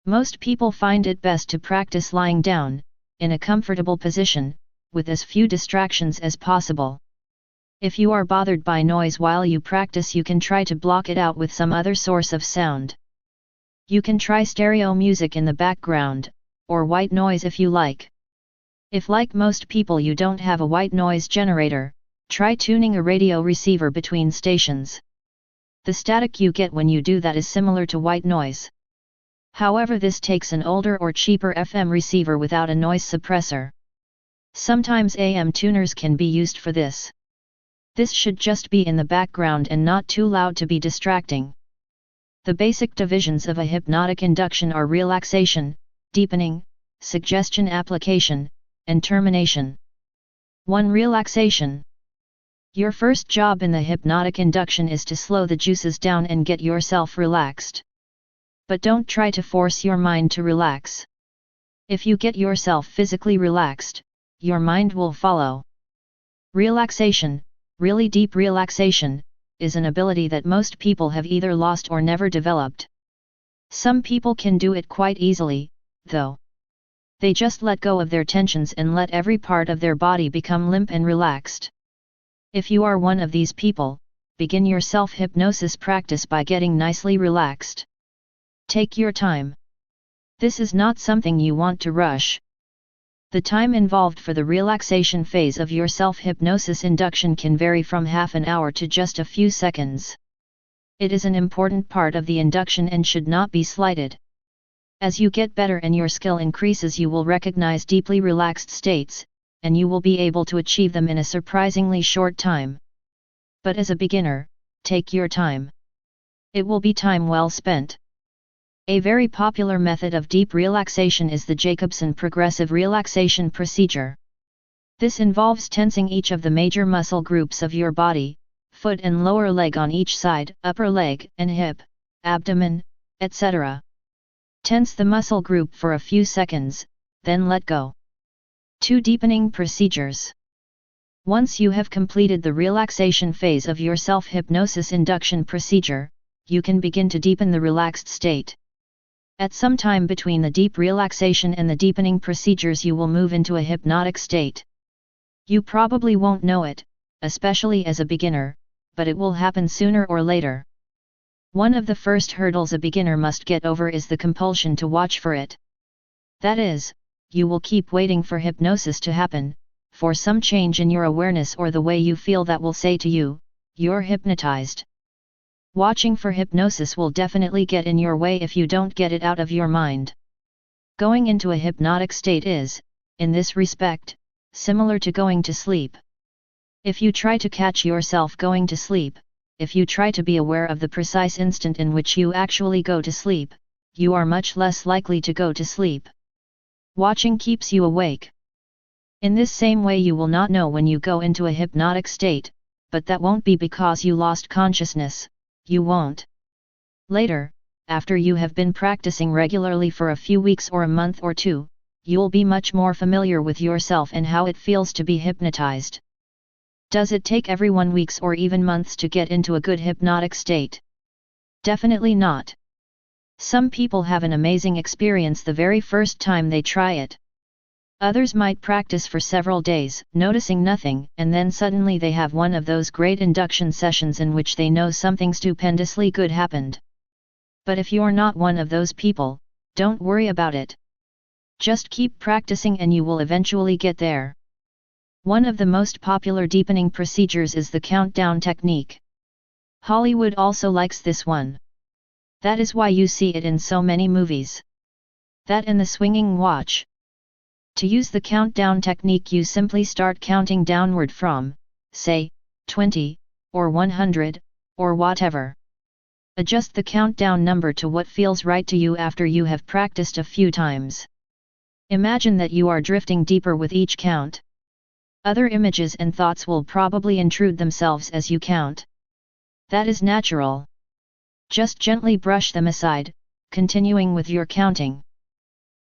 Most people find it best to practice lying down, in a comfortable position, with as few distractions as possible. If you are bothered by noise while you practice, you can try to block it out with some other source of sound. You can try stereo music in the background, or white noise if you like. If, like most people, you don't have a white noise generator, Try tuning a radio receiver between stations. The static you get when you do that is similar to white noise. However, this takes an older or cheaper FM receiver without a noise suppressor. Sometimes AM tuners can be used for this. This should just be in the background and not too loud to be distracting. The basic divisions of a hypnotic induction are relaxation, deepening, suggestion application, and termination. 1. Relaxation. Your first job in the hypnotic induction is to slow the juices down and get yourself relaxed. But don't try to force your mind to relax. If you get yourself physically relaxed, your mind will follow. Relaxation, really deep relaxation, is an ability that most people have either lost or never developed. Some people can do it quite easily, though. They just let go of their tensions and let every part of their body become limp and relaxed. If you are one of these people, begin your self-hypnosis practice by getting nicely relaxed. Take your time. This is not something you want to rush. The time involved for the relaxation phase of your self-hypnosis induction can vary from half an hour to just a few seconds. It is an important part of the induction and should not be slighted. As you get better and your skill increases, you will recognize deeply relaxed states, and you will be able to achieve them in a surprisingly short time. But as a beginner, take your time. It will be time well spent. A very popular method of deep relaxation is the Jacobson progressive relaxation procedure. This involves tensing each of the major muscle groups of your body, foot and lower leg on each side, upper leg and hip, abdomen, etc. Tense the muscle group for a few seconds, then let go. 2. Deepening procedures. Once you have completed the relaxation phase of your self-hypnosis induction procedure, you can begin to deepen the relaxed state. At some time between the deep relaxation and the deepening procedures, you will move into a hypnotic state. You probably won't know it, especially as a beginner, but it will happen sooner or later. One of the first hurdles a beginner must get over is the compulsion to watch for it. That is, you will keep waiting for hypnosis to happen, for some change in your awareness or the way you feel that will say to you, "You're hypnotized." Watching for hypnosis will definitely get in your way if you don't get it out of your mind. Going into a hypnotic state is, in this respect, similar to going to sleep. If you try to catch yourself going to sleep, if you try to be aware of the precise instant in which you actually go to sleep, you are much less likely to go to sleep. Watching keeps you awake. In this same way, you will not know when you go into a hypnotic state, but that won't be because you lost consciousness. You won't. Later, after you have been practicing regularly for a few weeks or a month or two, you'll be much more familiar with yourself and how it feels to be hypnotized. Does it take everyone weeks or even months to get into a good hypnotic state? Definitely not. Some people have an amazing experience the very first time they try it. Others might practice for several days, noticing nothing, and then suddenly they have one of those great induction sessions in which they know something stupendously good happened. But if you're not one of those people, don't worry about it. Just keep practicing and you will eventually get there. One of the most popular deepening procedures is the countdown technique. Hollywood also likes this one. That is why you see it in so many movies. That and the swinging watch. To use the countdown technique, you simply start counting downward from, say, 20, or 100, or whatever. Adjust the countdown number to what feels right to you after you have practiced a few times. Imagine that you are drifting deeper with each count. Other images and thoughts will probably intrude themselves as you count. That is natural. Just gently brush them aside, continuing with your counting.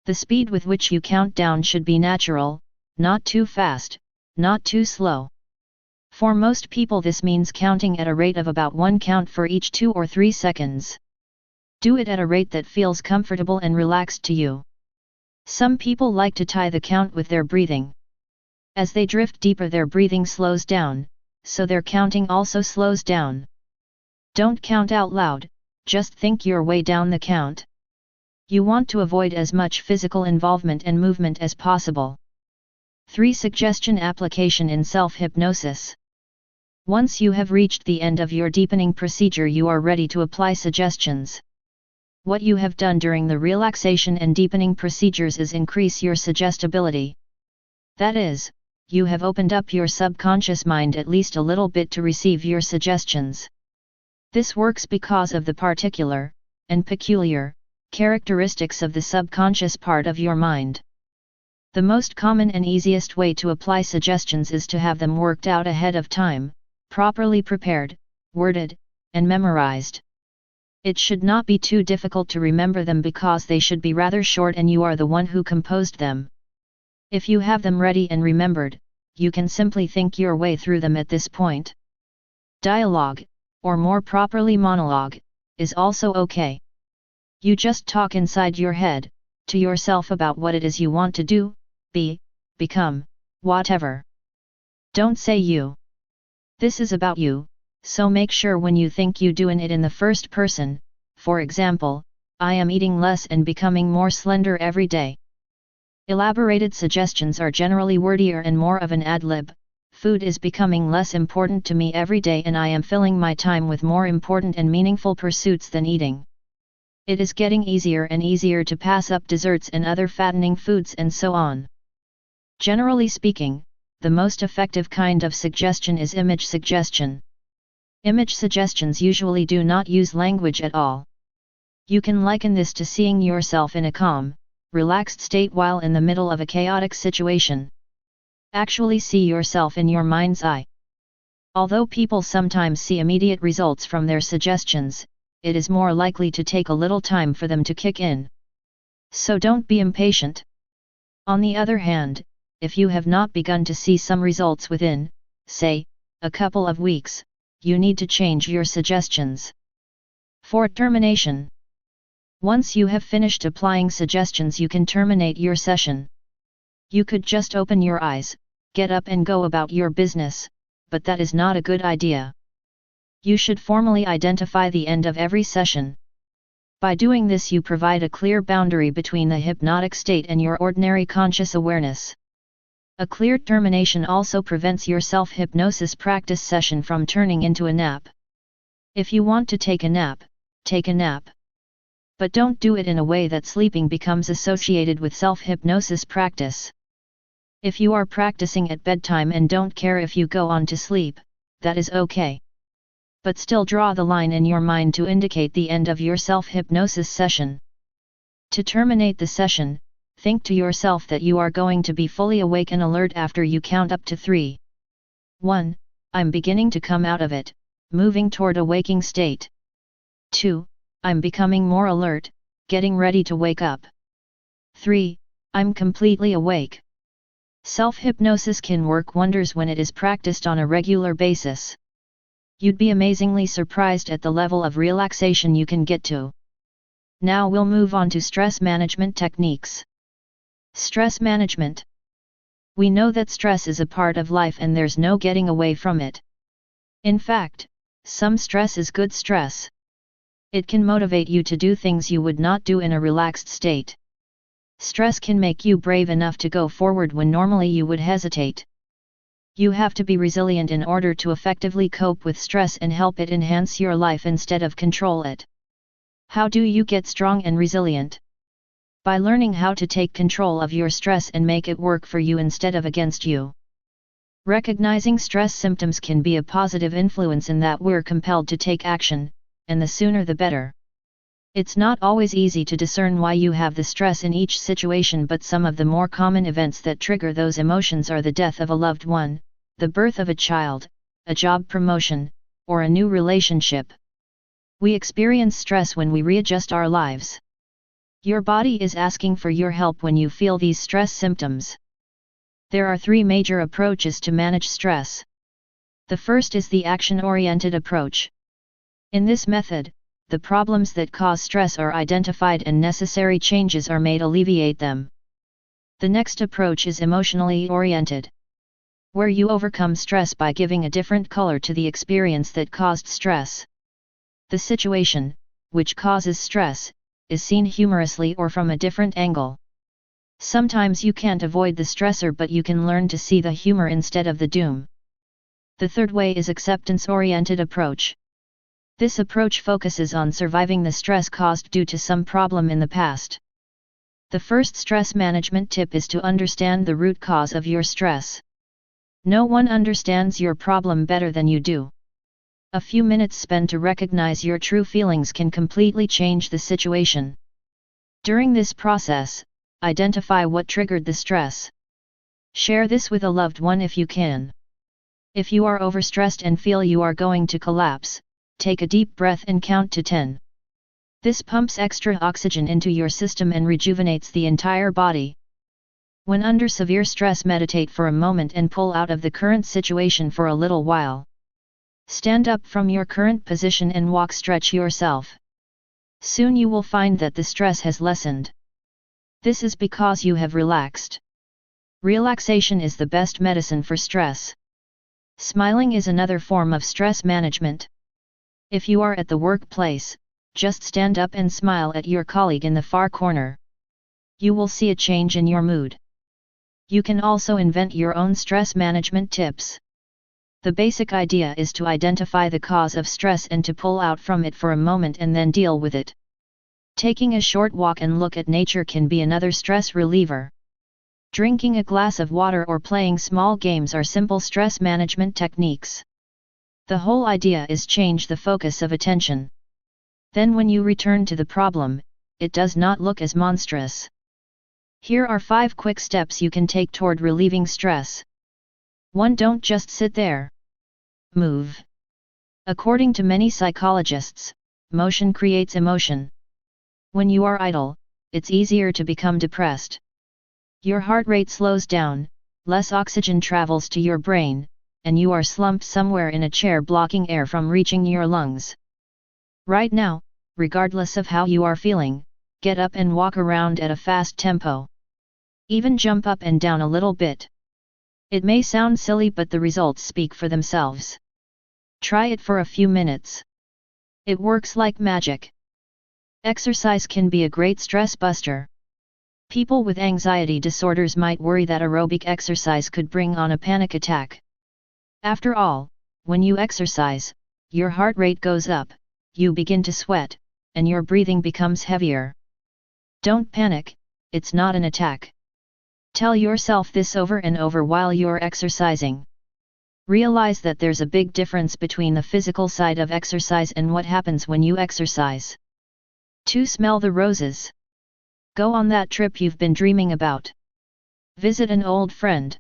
The speed with which you count down should be natural, not too fast, not too slow. For most people, this means counting at a rate of about 1 count for each 2 or 3 seconds. Do it at a rate that feels comfortable and relaxed to you. Some people like to tie the count with their breathing. As they drift deeper, their breathing slows down, so their counting also slows down. Don't count out loud, just think your way down the count. You want to avoid as much physical involvement and movement as possible. 3. Suggestion application in self-hypnosis. Once you have reached the end of your deepening procedure, you are ready to apply suggestions. What you have done during the relaxation and deepening procedures is increase your suggestibility. That is, you have opened up your subconscious mind at least a little bit to receive your suggestions. This works because of the particular, and peculiar, characteristics of the subconscious part of your mind. The most common and easiest way to apply suggestions is to have them worked out ahead of time, properly prepared, worded, and memorized. It should not be too difficult to remember them because they should be rather short and you are the one who composed them. If you have them ready and remembered, you can simply think your way through them at this point. Dialogue, or more properly monologue, is also okay. You just talk inside your head, to yourself about what it is you want to do, be, become, whatever. Don't say you. This is about you, so make sure when you think you doing it in the first person, for example, I am eating less and becoming more slender every day. Elaborated suggestions are generally wordier and more of an ad-lib. Food is becoming less important to me every day and I am filling my time with more important and meaningful pursuits than eating. It is getting easier and easier to pass up desserts and other fattening foods and so on. Generally speaking, the most effective kind of suggestion is image suggestion. Image suggestions usually do not use language at all. You can liken this to seeing yourself in a calm, relaxed state while in the middle of a chaotic situation. Actually see yourself in your mind's eye. Although people sometimes see immediate results from their suggestions, it is more likely to take a little time for them to kick in. So don't be impatient. On the other hand, if you have not begun to see some results within, say, a couple of weeks, you need to change your suggestions. For termination. Once you have finished applying suggestions, you can terminate your session. You could just open your eyes, get up and go about your business, but that is not a good idea. You should formally identify the end of every session. By doing this, you provide a clear boundary between the hypnotic state and your ordinary conscious awareness. A clear termination also prevents your self-hypnosis practice session from turning into a nap. If you want to take a nap, take a nap. But don't do it in a way that sleeping becomes associated with self-hypnosis practice. If you are practicing at bedtime and don't care if you go on to sleep, that is okay. But still draw the line in your mind to indicate the end of your self-hypnosis session. To terminate the session, think to yourself that you are going to be fully awake and alert after you count up to 3. 1. I'm beginning to come out of it, moving toward a waking state. 2. I'm becoming more alert, getting ready to wake up. 3. I'm completely awake. Self-hypnosis can work wonders when it is practiced on a regular basis. You'd be amazingly surprised at the level of relaxation you can get to. Now we'll move on to stress management techniques. Stress management. We know that stress is a part of life and there's no getting away from it. In fact, some stress is good stress. It can motivate you to do things you would not do in a relaxed state. Stress can make you brave enough to go forward when normally you would hesitate. You have to be resilient in order to effectively cope with stress and help it enhance your life instead of control it. How do you get strong and resilient? By learning how to take control of your stress and make it work for you instead of against you. Recognizing stress symptoms can be a positive influence in that we're compelled to take action, and the sooner the better. It's not always easy to discern why you have the stress in each situation, but some of the more common events that trigger those emotions are the death of a loved one, the birth of a child, a job promotion, or a new relationship. We experience stress when we readjust our lives. Your body is asking for your help when you feel these stress symptoms. There are 3 major approaches to manage stress. The first is the action-oriented approach. In this method, the problems that cause stress are identified and necessary changes are made to alleviate them. The next approach is emotionally oriented, where you overcome stress by giving a different color to the experience that caused stress. The situation, which causes stress, is seen humorously or from a different angle. Sometimes you can't avoid the stressor, but you can learn to see the humor instead of the doom. The third way is acceptance-oriented approach. This approach focuses on surviving the stress caused due to some problem in the past. The first stress management tip is to understand the root cause of your stress. No one understands your problem better than you do. A few minutes spent to recognize your true feelings can completely change the situation. During this process, identify what triggered the stress. Share this with a loved one if you can. If you are overstressed and feel you are going to collapse, take a deep breath and count to 10. This pumps extra oxygen into your system and rejuvenates the entire body. When under severe stress, meditate for a moment and pull out of the current situation for a little while. Stand up from your current position and stretch yourself. Soon you will find that the stress has lessened. This is because you have relaxed. Relaxation is the best medicine for stress. Smiling is another form of stress management. If you are at the workplace, just stand up and smile at your colleague in the far corner. You will see a change in your mood. You can also invent your own stress management tips. The basic idea is to identify the cause of stress and to pull out from it for a moment and then deal with it. Taking a short walk and look at nature can be another stress reliever. Drinking a glass of water or playing small games are simple stress management techniques. The whole idea is change the focus of attention. Then when you return to the problem, it does not look as monstrous. Here are 5 quick steps you can take toward relieving stress. 1. Don't just sit there. Move. According to many psychologists, motion creates emotion. When you are idle, it's easier to become depressed. Your heart rate slows down, less oxygen travels to your brain, and you are slumped somewhere in a chair blocking air from reaching your lungs. Right now, regardless of how you are feeling, get up and walk around at a fast tempo. Even jump up and down a little bit. It may sound silly, but the results speak for themselves. Try it for a few minutes. It works like magic. Exercise can be a great stress buster. People with anxiety disorders might worry that aerobic exercise could bring on a panic attack. After all, when you exercise, your heart rate goes up, you begin to sweat, and your breathing becomes heavier. Don't panic, it's not an attack. Tell yourself this over and over while you're exercising. Realize that there's a big difference between the physical side of exercise and what happens when you exercise. 2. Smell the roses. Go on that trip you've been dreaming about. Visit an old friend.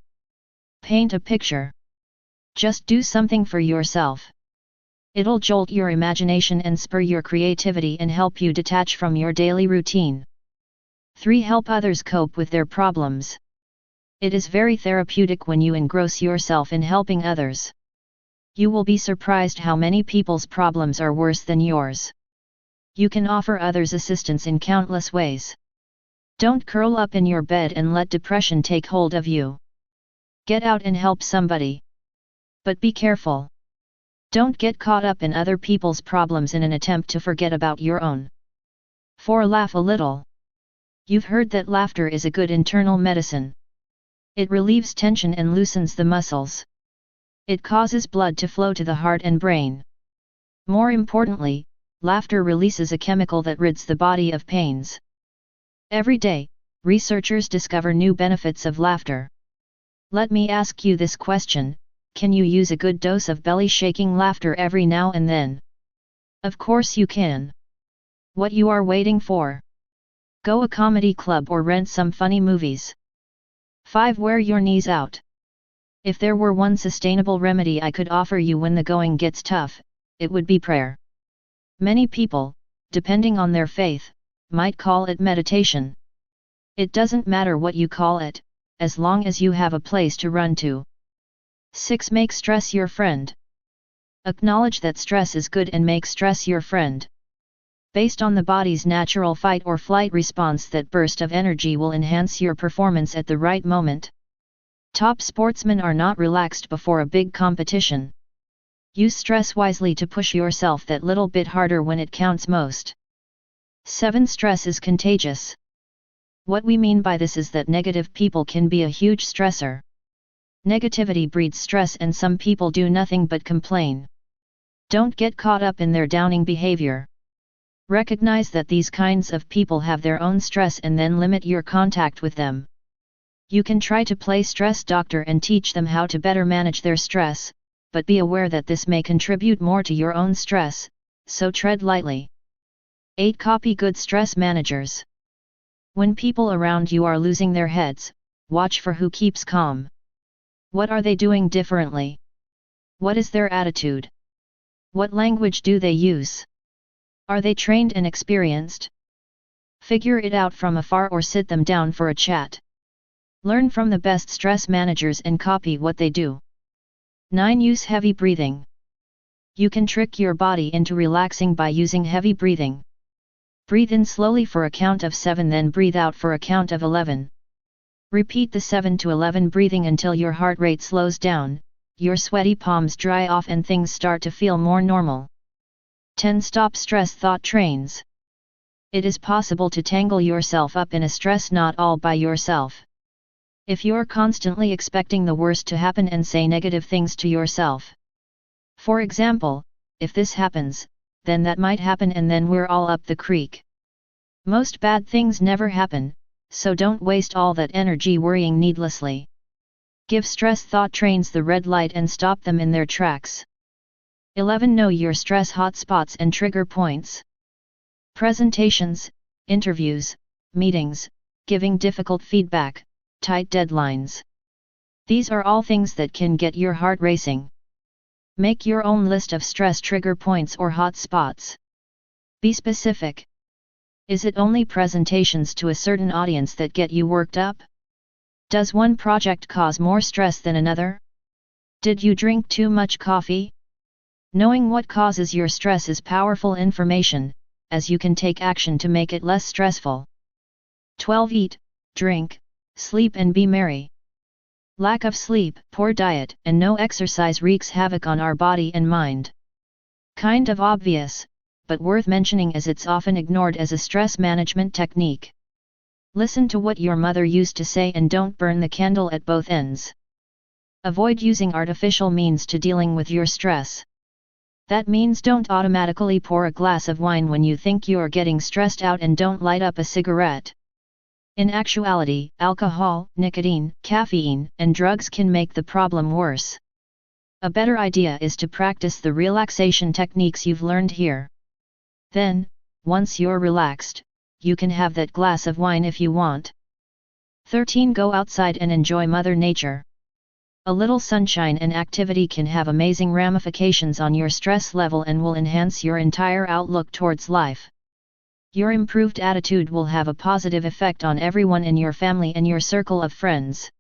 Paint a picture. Just do something for yourself. It'll jolt your imagination and spur your creativity and help you detach from your daily routine. 3. Help others cope with their problems. It is very therapeutic when you engross yourself in helping others. You will be surprised how many people's problems are worse than yours. You can offer others assistance in countless ways. Don't curl up in your bed and let depression take hold of you. Get out and help somebody. But be careful. Don't get caught up in other people's problems in an attempt to forget about your own. 4. Laugh a little. You've heard that laughter is a good internal medicine. It relieves tension and loosens the muscles. It causes blood to flow to the heart and brain. More importantly, laughter releases a chemical that rids the body of pains. Every day, researchers discover new benefits of laughter. Let me ask you this question: can you use a good dose of belly-shaking laughter every now and then? Of course you can. What you are waiting for? Go a comedy club or rent some funny movies. 5. Wear your knees out. If there were one sustainable remedy I could offer you when the going gets tough, it would be prayer. Many people, depending on their faith, might call it meditation. It doesn't matter what you call it, as long as you have a place to run to. 6. Make stress your friend. Acknowledge that stress is good and make stress your friend. Based on the body's natural fight or flight response, that burst of energy will enhance your performance at the right moment. Top sportsmen are not relaxed before a big competition. Use stress wisely to push yourself that little bit harder when it counts most. 7. Stress is contagious. What we mean by this is that negative people can be a huge stressor. Negativity breeds stress and some people do nothing but complain. Don't get caught up in their downing behavior. Recognize that these kinds of people have their own stress and then limit your contact with them. You can try to play stress doctor and teach them how to better manage their stress, but be aware that this may contribute more to your own stress, so tread lightly. 8. Copy good stress managers. When people around you are losing their heads, watch for who keeps calm. What are they doing differently? What is their attitude? What language do they use? Are they trained and experienced? Figure it out from afar or sit them down for a chat. Learn from the best stress managers and copy what they do. 9. Use heavy breathing. You can trick your body into relaxing by using heavy breathing. Breathe in slowly for a count of 7, then breathe out for a count of 11. Repeat the 7 to 11 breathing until your heart rate slows down, your sweaty palms dry off and things start to feel more normal. 10. Stop stress thought trains. It is possible to tangle yourself up in a stress knot all by yourself. If you're constantly expecting the worst to happen and say negative things to yourself. For example, if this happens, then that might happen and then we're all up the creek. Most bad things never happen, so don't waste all that energy worrying needlessly. Give stress thought trains the red light and stop them in their tracks. 11. Know your stress hotspots and trigger points. Presentations, interviews, meetings, giving difficult feedback, tight deadlines. These are all things that can get your heart racing. Make your own list of stress trigger points or hot spots. Be specific. Is it only presentations to a certain audience that get you worked up? Does one project cause more stress than another? Did you drink too much coffee? Knowing what causes your stress is powerful information, as you can take action to make it less stressful. 12. Eat, drink, sleep and be merry. Lack of sleep, poor diet, and no exercise wreaks havoc on our body and mind. Kind of obvious, but worth mentioning as it's often ignored as a stress management technique. Listen to what your mother used to say and don't burn the candle at both ends. Avoid using artificial means to dealing with your stress. That means don't automatically pour a glass of wine when you think you're getting stressed out and don't light up a cigarette. In actuality, alcohol, nicotine, caffeine, and drugs can make the problem worse. A better idea is to practice the relaxation techniques you've learned here. Then, once you're relaxed, you can have that glass of wine if you want. 13. Go outside and enjoy Mother Nature. A little sunshine and activity can have amazing ramifications on your stress level and will enhance your entire outlook towards life. Your improved attitude will have a positive effect on everyone in your family and your circle of friends.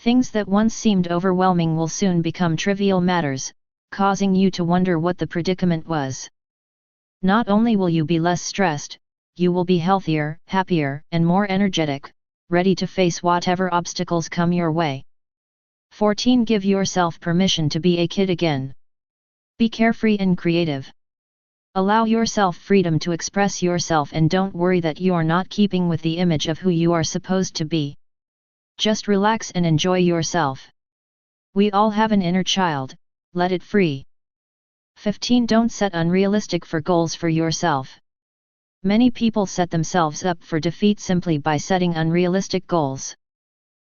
Things that once seemed overwhelming will soon become trivial matters, causing you to wonder what the predicament was. Not only will you be less stressed, you will be healthier, happier, and more energetic, ready to face whatever obstacles come your way. 14. Give yourself permission to be a kid again. Be carefree and creative. Allow yourself freedom to express yourself and don't worry that you're not keeping with the image of who you are supposed to be. Just relax and enjoy yourself. We all have an inner child, let it free. 15. Don't set unrealistic goals for yourself. Many people set themselves up for defeat simply by setting unrealistic goals.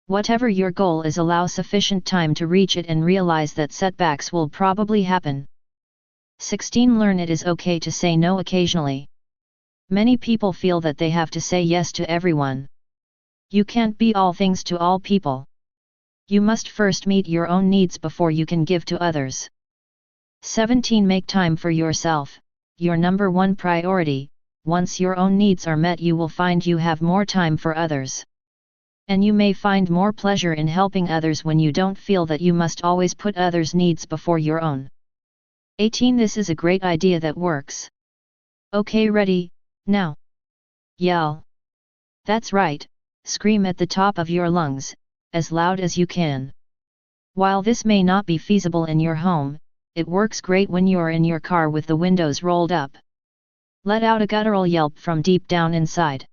Whatever your goal is, allow sufficient time to reach it and realize that setbacks will probably happen. 16. Learn it is okay to say no occasionally. Many people feel that they have to say yes to everyone. You can't be all things to all people. You must first meet your own needs before you can give to others. 17. Make time for yourself, your number one priority. Once your own needs are met, you will find you have more time for others. And you may find more pleasure in helping others when you don't feel that you must always put others' needs before your own. 18. This is a great idea that works. Okay, ready, now. Yell. That's right, scream at the top of your lungs, as loud as you can. While this may not be feasible in your home, it works great when you're in your car with the windows rolled up. Let out a guttural yelp from deep down inside.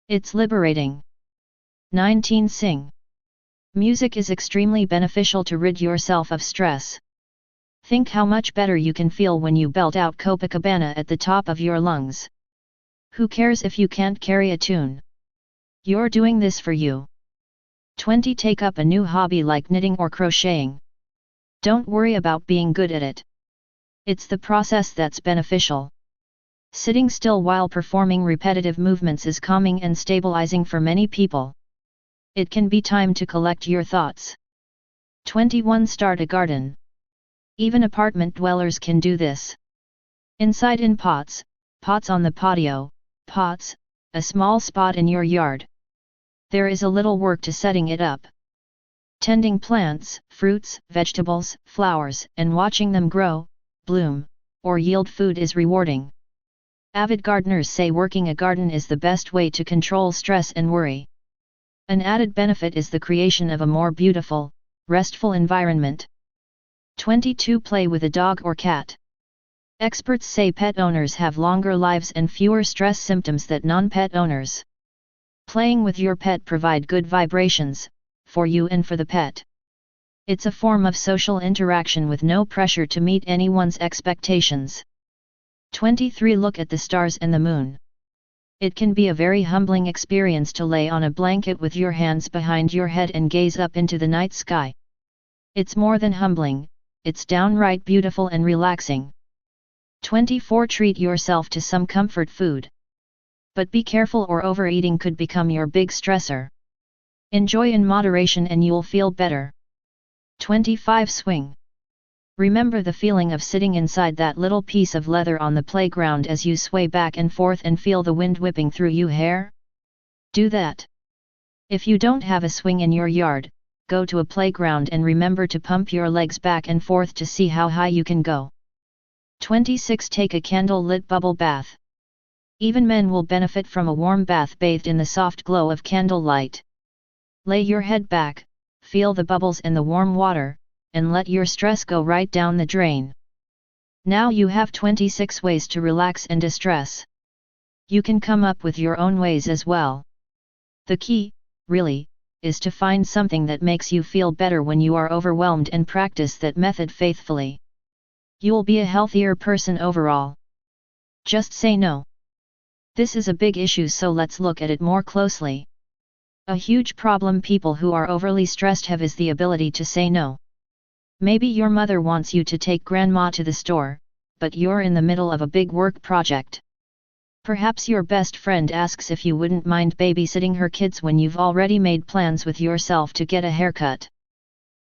It's liberating. 19. Sing. Music is extremely beneficial to rid yourself of stress. Think how much better you can feel when you belt out Copacabana at the top of your lungs. Who cares if you can't carry a tune? You're doing this for you. 20. Take up a new hobby like knitting or crocheting. Don't worry about being good at it. It's the process that's beneficial. Sitting still while performing repetitive movements is calming and stabilizing for many people. It can be time to collect your thoughts. 21. Start a garden. Even apartment dwellers can do this. Inside in pots, pots on the patio, pots, a small spot in your yard. There is a little work to setting it up. Tending plants, fruits, vegetables, flowers, and watching them grow, bloom, or yield food is rewarding. Avid gardeners say working a garden is the best way to control stress and worry. An added benefit is the creation of a more beautiful, restful environment. 22. Play with a dog or cat. Experts say pet owners have longer lives and fewer stress symptoms than non-pet owners. Playing with your pet provide good vibrations, for you and for the pet. It's a form of social interaction with no pressure to meet anyone's expectations. 23. Look at the stars and the moon. It can be a very humbling experience to lay on a blanket with your hands behind your head and gaze up into the night sky. It's more than humbling, it's downright beautiful and relaxing. 24. Treat yourself to some comfort food. But be careful, or overeating could become your big stressor. Enjoy in moderation and you'll feel better. 25. Swing. Remember the feeling of sitting inside that little piece of leather on the playground as you sway back and forth and feel the wind whipping through your hair? Do that. If you don't have a swing in your yard, go to a playground and remember to pump your legs back and forth to see how high you can go. 26. Take a candle-lit bubble bath. Even men will benefit from a warm bath bathed in the soft glow of candlelight. Lay your head back, feel the bubbles and the warm water, and let your stress go right down the drain. Now you have 26 ways to relax and distress. You can come up with your own ways as well. The key, really, is to find something that makes you feel better when you are overwhelmed and practice that method faithfully. You'll be a healthier person overall. Just say no. This is a big issue, so let's look at it more closely. A huge problem people who are overly stressed have is the ability to say no. Maybe your mother wants you to take grandma to the store, but you're in the middle of a big work project. Perhaps your best friend asks if you wouldn't mind babysitting her kids when you've already made plans with yourself to get a haircut.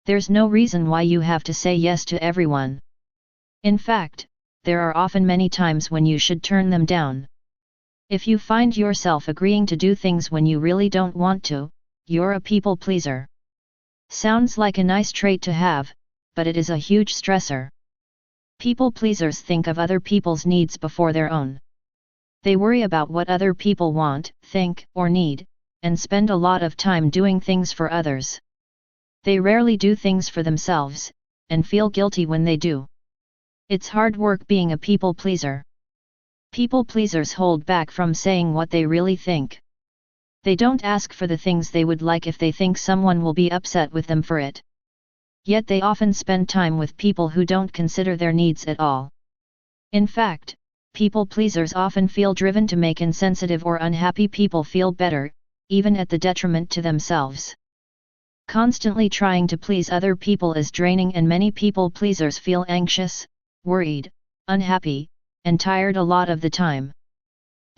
There's no reason why you have to say yes to everyone. In fact, there are often many times when you should turn them down. If you find yourself agreeing to do things when you really don't want to, you're a people pleaser. Sounds like a nice trait to have, but it is a huge stressor. People pleasers think of other people's needs before their own. They worry about what other people want, think, or need, and spend a lot of time doing things for others. They rarely do things for themselves, and feel guilty when they do. It's hard work being a people pleaser. People pleasers hold back from saying what they really think. They don't ask for the things they would like if they think someone will be upset with them for it. Yet they often spend time with people who don't consider their needs at all. In fact, people pleasers often feel driven to make insensitive or unhappy people feel better, even at the detriment to themselves. Constantly trying to please other people is draining, and many people pleasers feel anxious, worried, unhappy, and tired a lot of the time.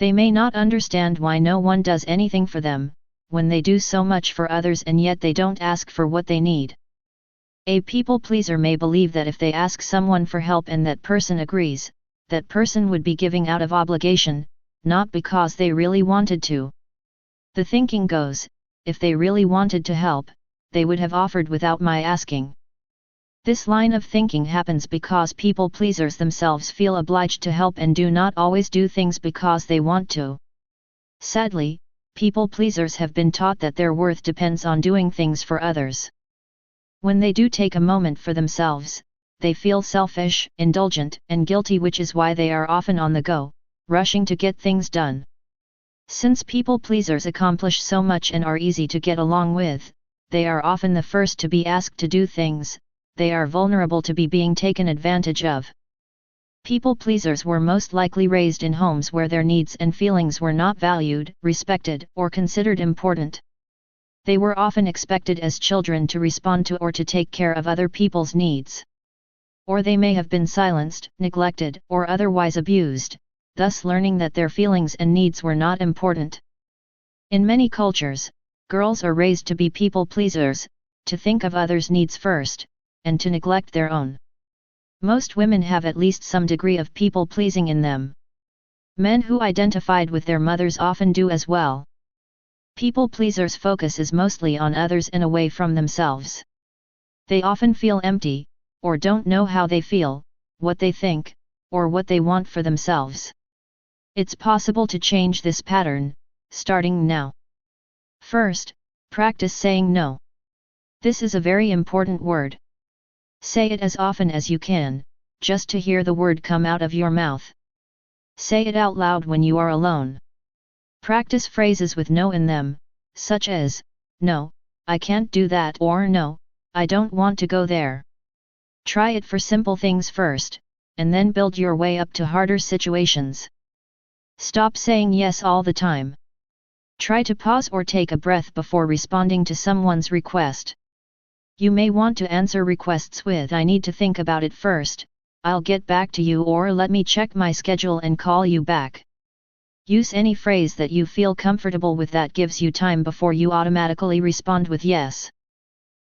They may not understand why no one does anything for them, when they do so much for others and yet they don't ask for what they need. A people pleaser may believe that if they ask someone for help and that person agrees, that person would be giving out of obligation, not because they really wanted to. The thinking goes, if they really wanted to help, they would have offered without my asking. This line of thinking happens because people pleasers themselves feel obliged to help and do not always do things because they want to. Sadly, people pleasers have been taught that their worth depends on doing things for others. When they do take a moment for themselves, they feel selfish, indulgent, and guilty, which is why they are often on the go, rushing to get things done. Since people pleasers accomplish so much and are easy to get along with, they are often the first to be asked to do things, they are vulnerable to be being taken advantage of. People pleasers were most likely raised in homes where their needs and feelings were not valued, respected, or considered important. They were often expected as children to respond to or to take care of other people's needs. Or they may have been silenced, neglected, or otherwise abused, thus learning that their feelings and needs were not important. In many cultures, girls are raised to be people pleasers, to think of others' needs first, and to neglect their own. Most women have at least some degree of people-pleasing in them. Men who identified with their mothers often do as well. People pleasers' focus is mostly on others and away from themselves. They often feel empty, or don't know how they feel, what they think, or what they want for themselves. It's possible to change this pattern, starting now. First, practice saying no. This is a very important word. Say it as often as you can, just to hear the word come out of your mouth. Say it out loud when you are alone. Practice phrases with no in them, such as, "No, I can't do that," or "No, I don't want to go there." Try it for simple things first, and then build your way up to harder situations. Stop saying yes all the time. Try to pause or take a breath before responding to someone's request. You may want to answer requests with "I need to think about it first, I'll get back to you," or "Let me check my schedule and call you back." Use any phrase that you feel comfortable with that gives you time before you automatically respond with yes.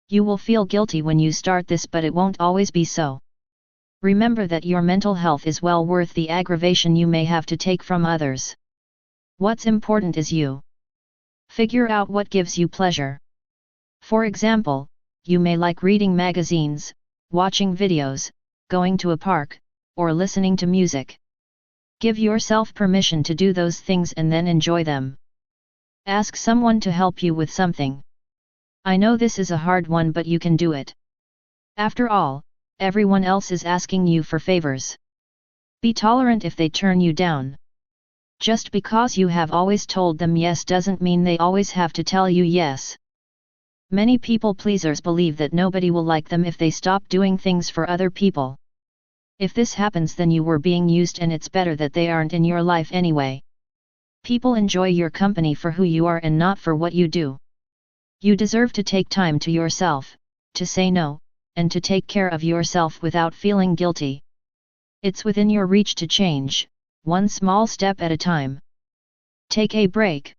You will feel guilty when you start this, but it won't always be so. Remember that your mental health is well worth the aggravation you may have to take from others. What's important is you. Figure out what gives you pleasure. For example, you may like reading magazines, watching videos, going to a park, or listening to music. Give yourself permission to do those things and then enjoy them. Ask someone to help you with something. I know this is a hard one, but you can do it. After all, everyone else is asking you for favors. Be tolerant if they turn you down. Just because you have always told them yes doesn't mean they always have to tell you yes. Many people pleasers believe that nobody will like them if they stop doing things for other people. If this happens, then you were being used, and it's better that they aren't in your life anyway. People enjoy your company for who you are and not for what you do. You deserve to take time to yourself, to say no, and to take care of yourself without feeling guilty. It's within your reach to change, one small step at a time. Take a break.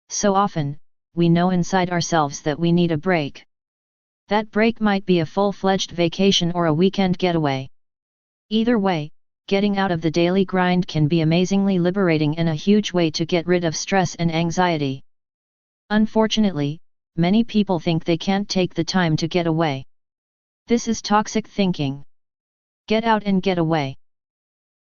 So often, we know inside ourselves that we need a break. That break might be a full-fledged vacation or a weekend getaway. Either way, getting out of the daily grind can be amazingly liberating and a huge way to get rid of stress and anxiety. Unfortunately, many people think they can't take the time to get away. This is toxic thinking. Get out and get away.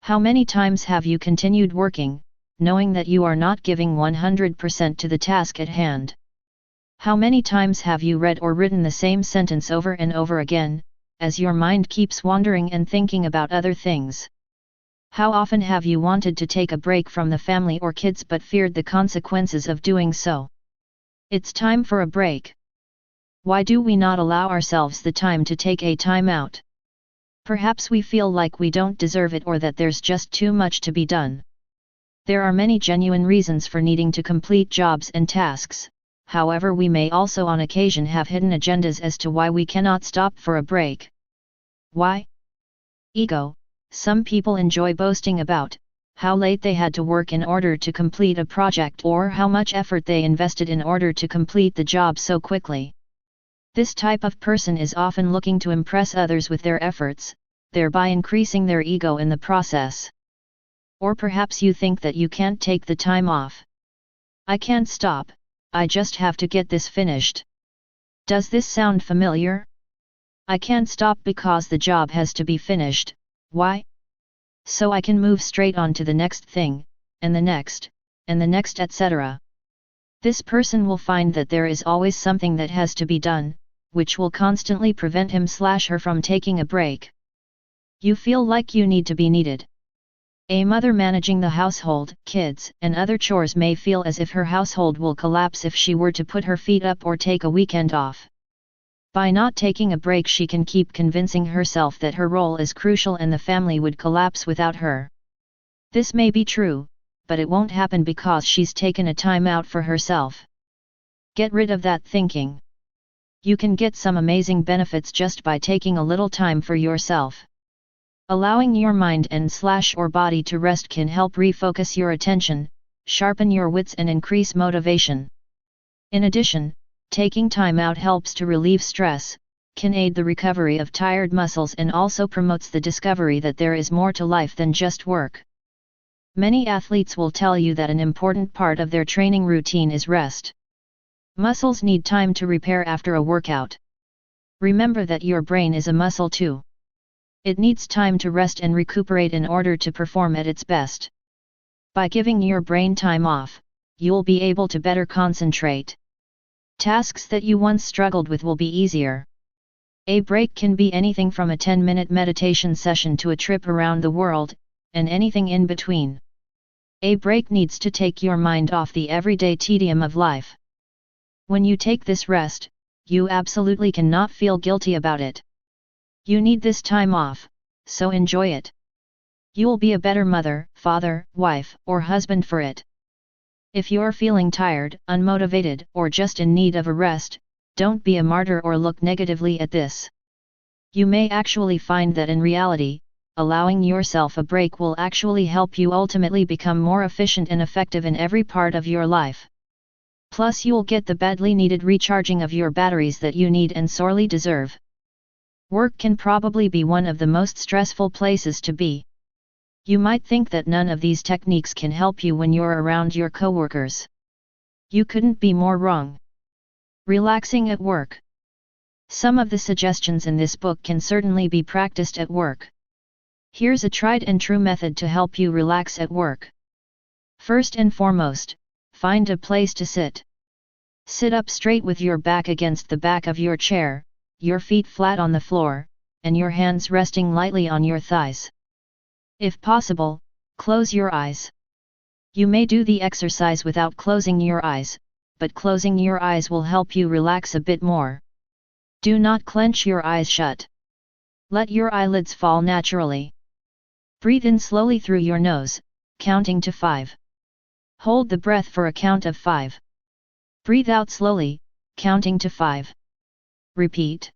How many times have you continued working, knowing that you are not giving 100% to the task at hand? How many times have you read or written the same sentence over and over again, as your mind keeps wandering and thinking about other things? How often have you wanted to take a break from the family or kids but feared the consequences of doing so? It's time for a break. Why do we not allow ourselves the time to take a time out? Perhaps we feel like we don't deserve it, or that there's just too much to be done. There are many genuine reasons for needing to complete jobs and tasks. However, we may also on occasion have hidden agendas as to why we cannot stop for a break. Why? Ego. Some people enjoy boasting about how late they had to work in order to complete a project, or how much effort they invested in order to complete the job so quickly. This type of person is often looking to impress others with their efforts, thereby increasing their ego in the process. Or perhaps you think that you can't take the time off. I can't stop, I just have to get this finished. Does this sound familiar? I can't stop because the job has to be finished. Why? So I can move straight on to the next thing, and the next, etc. This person will find that there is always something that has to be done, which will constantly prevent him/her from taking a break. You feel like you need to be needed. A mother managing the household, kids, and other chores may feel as if her household will collapse if she were to put her feet up or take a weekend off. By not taking a break, she can keep convincing herself that her role is crucial and the family would collapse without her. This may be true, but it won't happen because she's taken a time out for herself. Get rid of that thinking. You can get some amazing benefits just by taking a little time for yourself. Allowing your mind and/or body to rest can help refocus your attention, sharpen your wits and increase motivation. In addition, taking time out helps to relieve stress, can aid the recovery of tired muscles and also promotes the discovery that there is more to life than just work. Many athletes will tell you that an important part of their training routine is rest. Muscles need time to repair after a workout. Remember that your brain is a muscle too. It needs time to rest and recuperate in order to perform at its best. By giving your brain time off, you'll be able to better concentrate. Tasks that you once struggled with will be easier. A break can be anything from a 10-minute meditation session to a trip around the world, and anything in between. A break needs to take your mind off the everyday tedium of life. When you take this rest, you absolutely cannot feel guilty about it. You need this time off, so enjoy it. You'll be a better mother, father, wife, or husband for it. If you're feeling tired, unmotivated, or just in need of a rest, don't be a martyr or look negatively at this. You may actually find that in reality, allowing yourself a break will actually help you ultimately become more efficient and effective in every part of your life. Plus, you'll get the badly needed recharging of your batteries that you need and sorely deserve. Work can probably be one of the most stressful places to be. You might think that none of these techniques can help you when you're around your coworkers. You couldn't be more wrong. Relaxing at work. Some of the suggestions in this book can certainly be practiced at work. Here's a tried and true method to help you relax at work. First and foremost, find a place to sit. Sit up straight with your back against the back of your chair, your feet flat on the floor, and your hands resting lightly on your thighs. If possible, close your eyes. You may do the exercise without closing your eyes, but closing your eyes will help you relax a bit more. Do not clench your eyes shut. Let your eyelids fall naturally. Breathe in slowly through your nose, counting to 5. Hold the breath for a count of 5. Breathe out slowly, counting to 5. Repeat.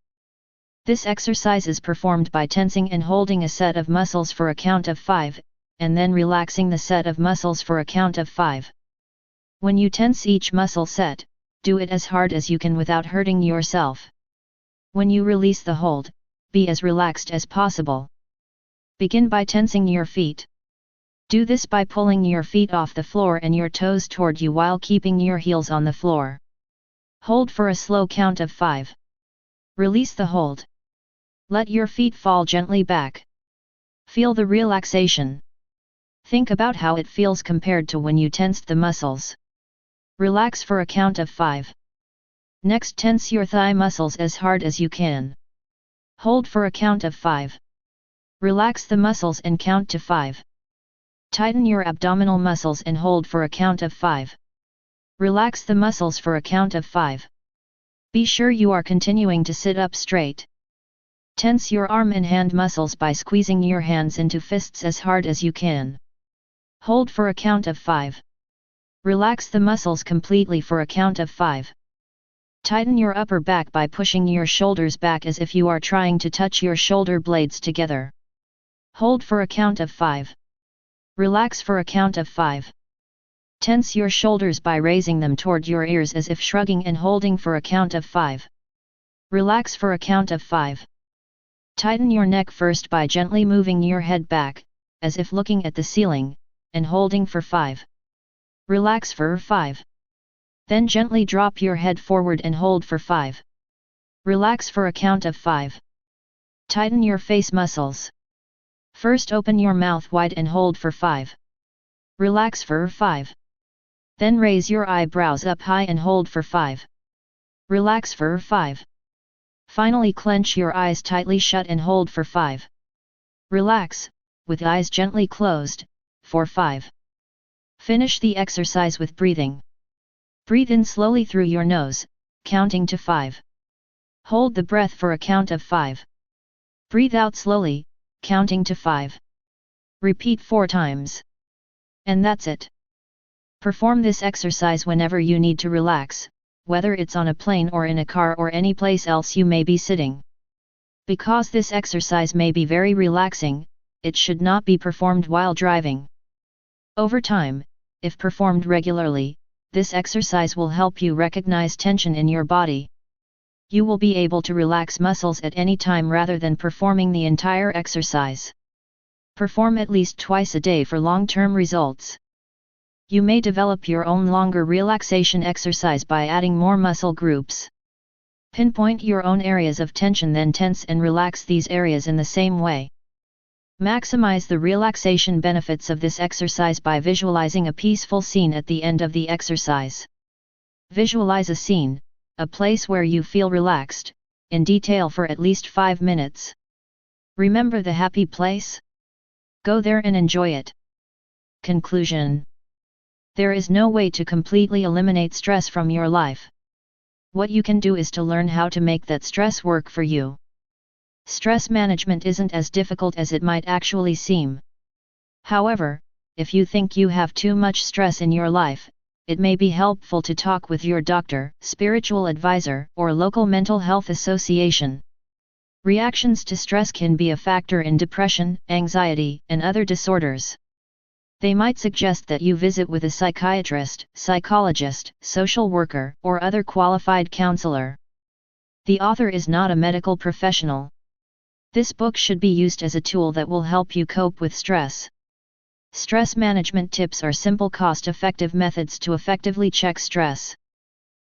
This exercise is performed by tensing and holding a set of muscles for a count of 5, and then relaxing the set of muscles for a count of 5. When you tense each muscle set, do it as hard as you can without hurting yourself. When you release the hold, be as relaxed as possible. Begin by tensing your feet. Do this by pulling your feet off the floor and your toes toward you while keeping your heels on the floor. Hold for a slow count of 5. Release the hold. Let your feet fall gently back. Feel the relaxation. Think about how it feels compared to when you tensed the muscles. Relax for a count of 5. Next, tense your thigh muscles as hard as you can. Hold for a count of 5. Relax the muscles and count to 5. Tighten your abdominal muscles and hold for a count of 5. Relax the muscles for a count of 5. Be sure you are continuing to sit up straight. Tense your arm and hand muscles by squeezing your hands into fists as hard as you can. Hold for a count of 5. Relax the muscles completely for a count of 5. Tighten your upper back by pushing your shoulders back as if you are trying to touch your shoulder blades together. Hold for a count of 5. Relax for a count of 5. Tense your shoulders by raising them toward your ears as if shrugging and holding for a count of 5. Relax for a count of 5. Tighten your neck first by gently moving your head back, as if looking at the ceiling, and holding for 5. Relax for 5. Then gently drop your head forward and hold for 5. Relax for a count of 5. Tighten your face muscles. First open your mouth wide and hold for 5. Relax for 5. Then raise your eyebrows up high and hold for 5. Relax for 5. Finally clench your eyes tightly shut and hold for 5. Relax, with eyes gently closed, for 5. Finish the exercise with breathing. Breathe in slowly through your nose, counting to 5. Hold the breath for a count of 5. Breathe out slowly, counting to 5. Repeat 4 times. And that's it. Perform this exercise whenever you need to relax, whether it's on a plane or in a car or any place else you may be sitting. Because this exercise may be very relaxing, it should not be performed while driving. Over time, if performed regularly, this exercise will help you recognize tension in your body. You will be able to relax muscles at any time rather than performing the entire exercise. Perform at least twice a day for long-term results. You may develop your own longer relaxation exercise by adding more muscle groups. Pinpoint your own areas of tension, then tense and relax these areas in the same way. Maximize the relaxation benefits of this exercise by visualizing a peaceful scene at the end of the exercise. Visualize a scene, a place where you feel relaxed, in detail for at least 5 minutes. Remember the happy place? Go there and enjoy it. Conclusion. There is no way to completely eliminate stress from your life. What you can do is to learn how to make that stress work for you. Stress management isn't as difficult as it might actually seem. However, if you think you have too much stress in your life, it may be helpful to talk with your doctor, spiritual advisor, or local mental health association. Reactions to stress can be a factor in depression, anxiety, and other disorders. They might suggest that you visit with a psychiatrist, psychologist, social worker, or other qualified counselor. The author is not a medical professional. This book should be used as a tool that will help you cope with stress. Stress management tips are simple, cost-effective methods to effectively check stress.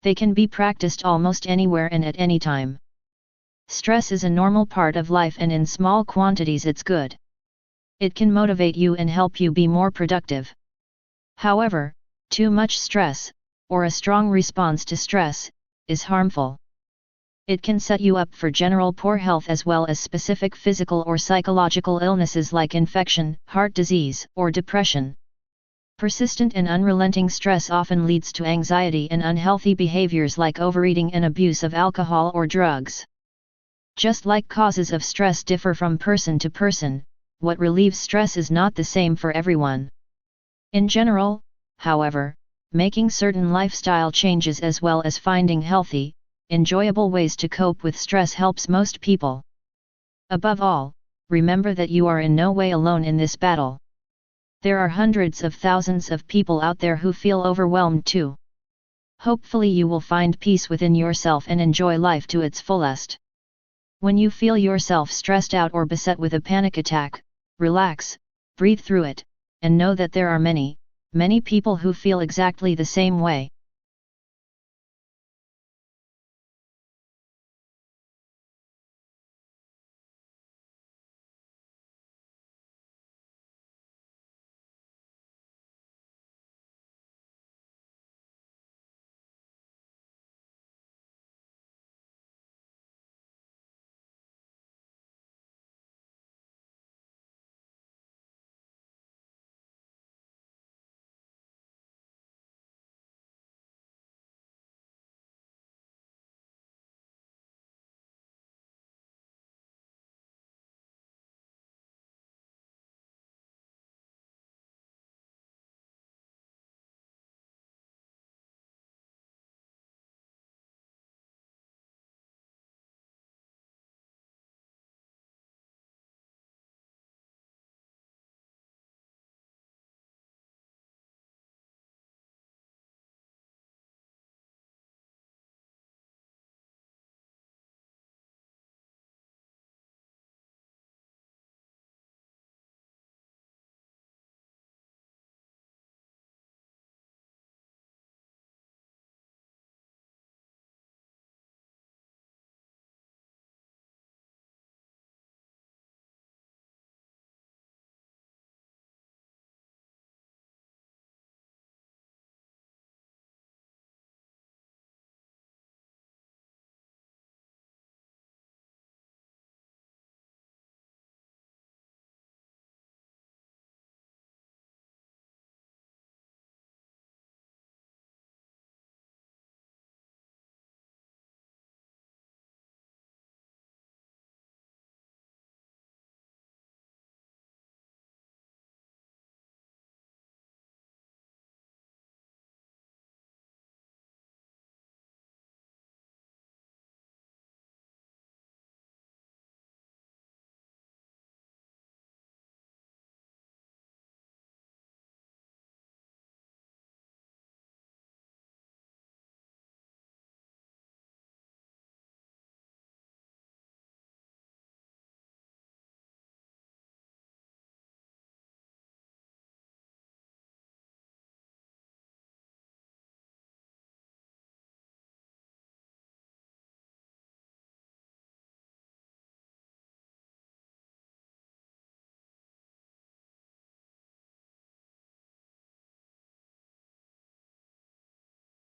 They can be practiced almost anywhere and at any time. Stress is a normal part of life, and in small quantities it's good. It can motivate you and help you be more productive. However, too much stress, or a strong response to stress, is harmful. It can set you up for general poor health as well as specific physical or psychological illnesses like infection, heart disease, or depression. Persistent and unrelenting stress often leads to anxiety and unhealthy behaviors like overeating and abuse of alcohol or drugs. Just like causes of stress differ from person to person, what relieves stress is not the same for everyone. In general, however, making certain lifestyle changes as well as finding healthy, enjoyable ways to cope with stress helps most people. Above all, remember that you are in no way alone in this battle. There are hundreds of thousands of people out there who feel overwhelmed too. Hopefully you will find peace within yourself and enjoy life to its fullest. When you feel yourself stressed out or beset with a panic attack, relax, breathe through it, and know that there are many, many people who feel exactly the same way.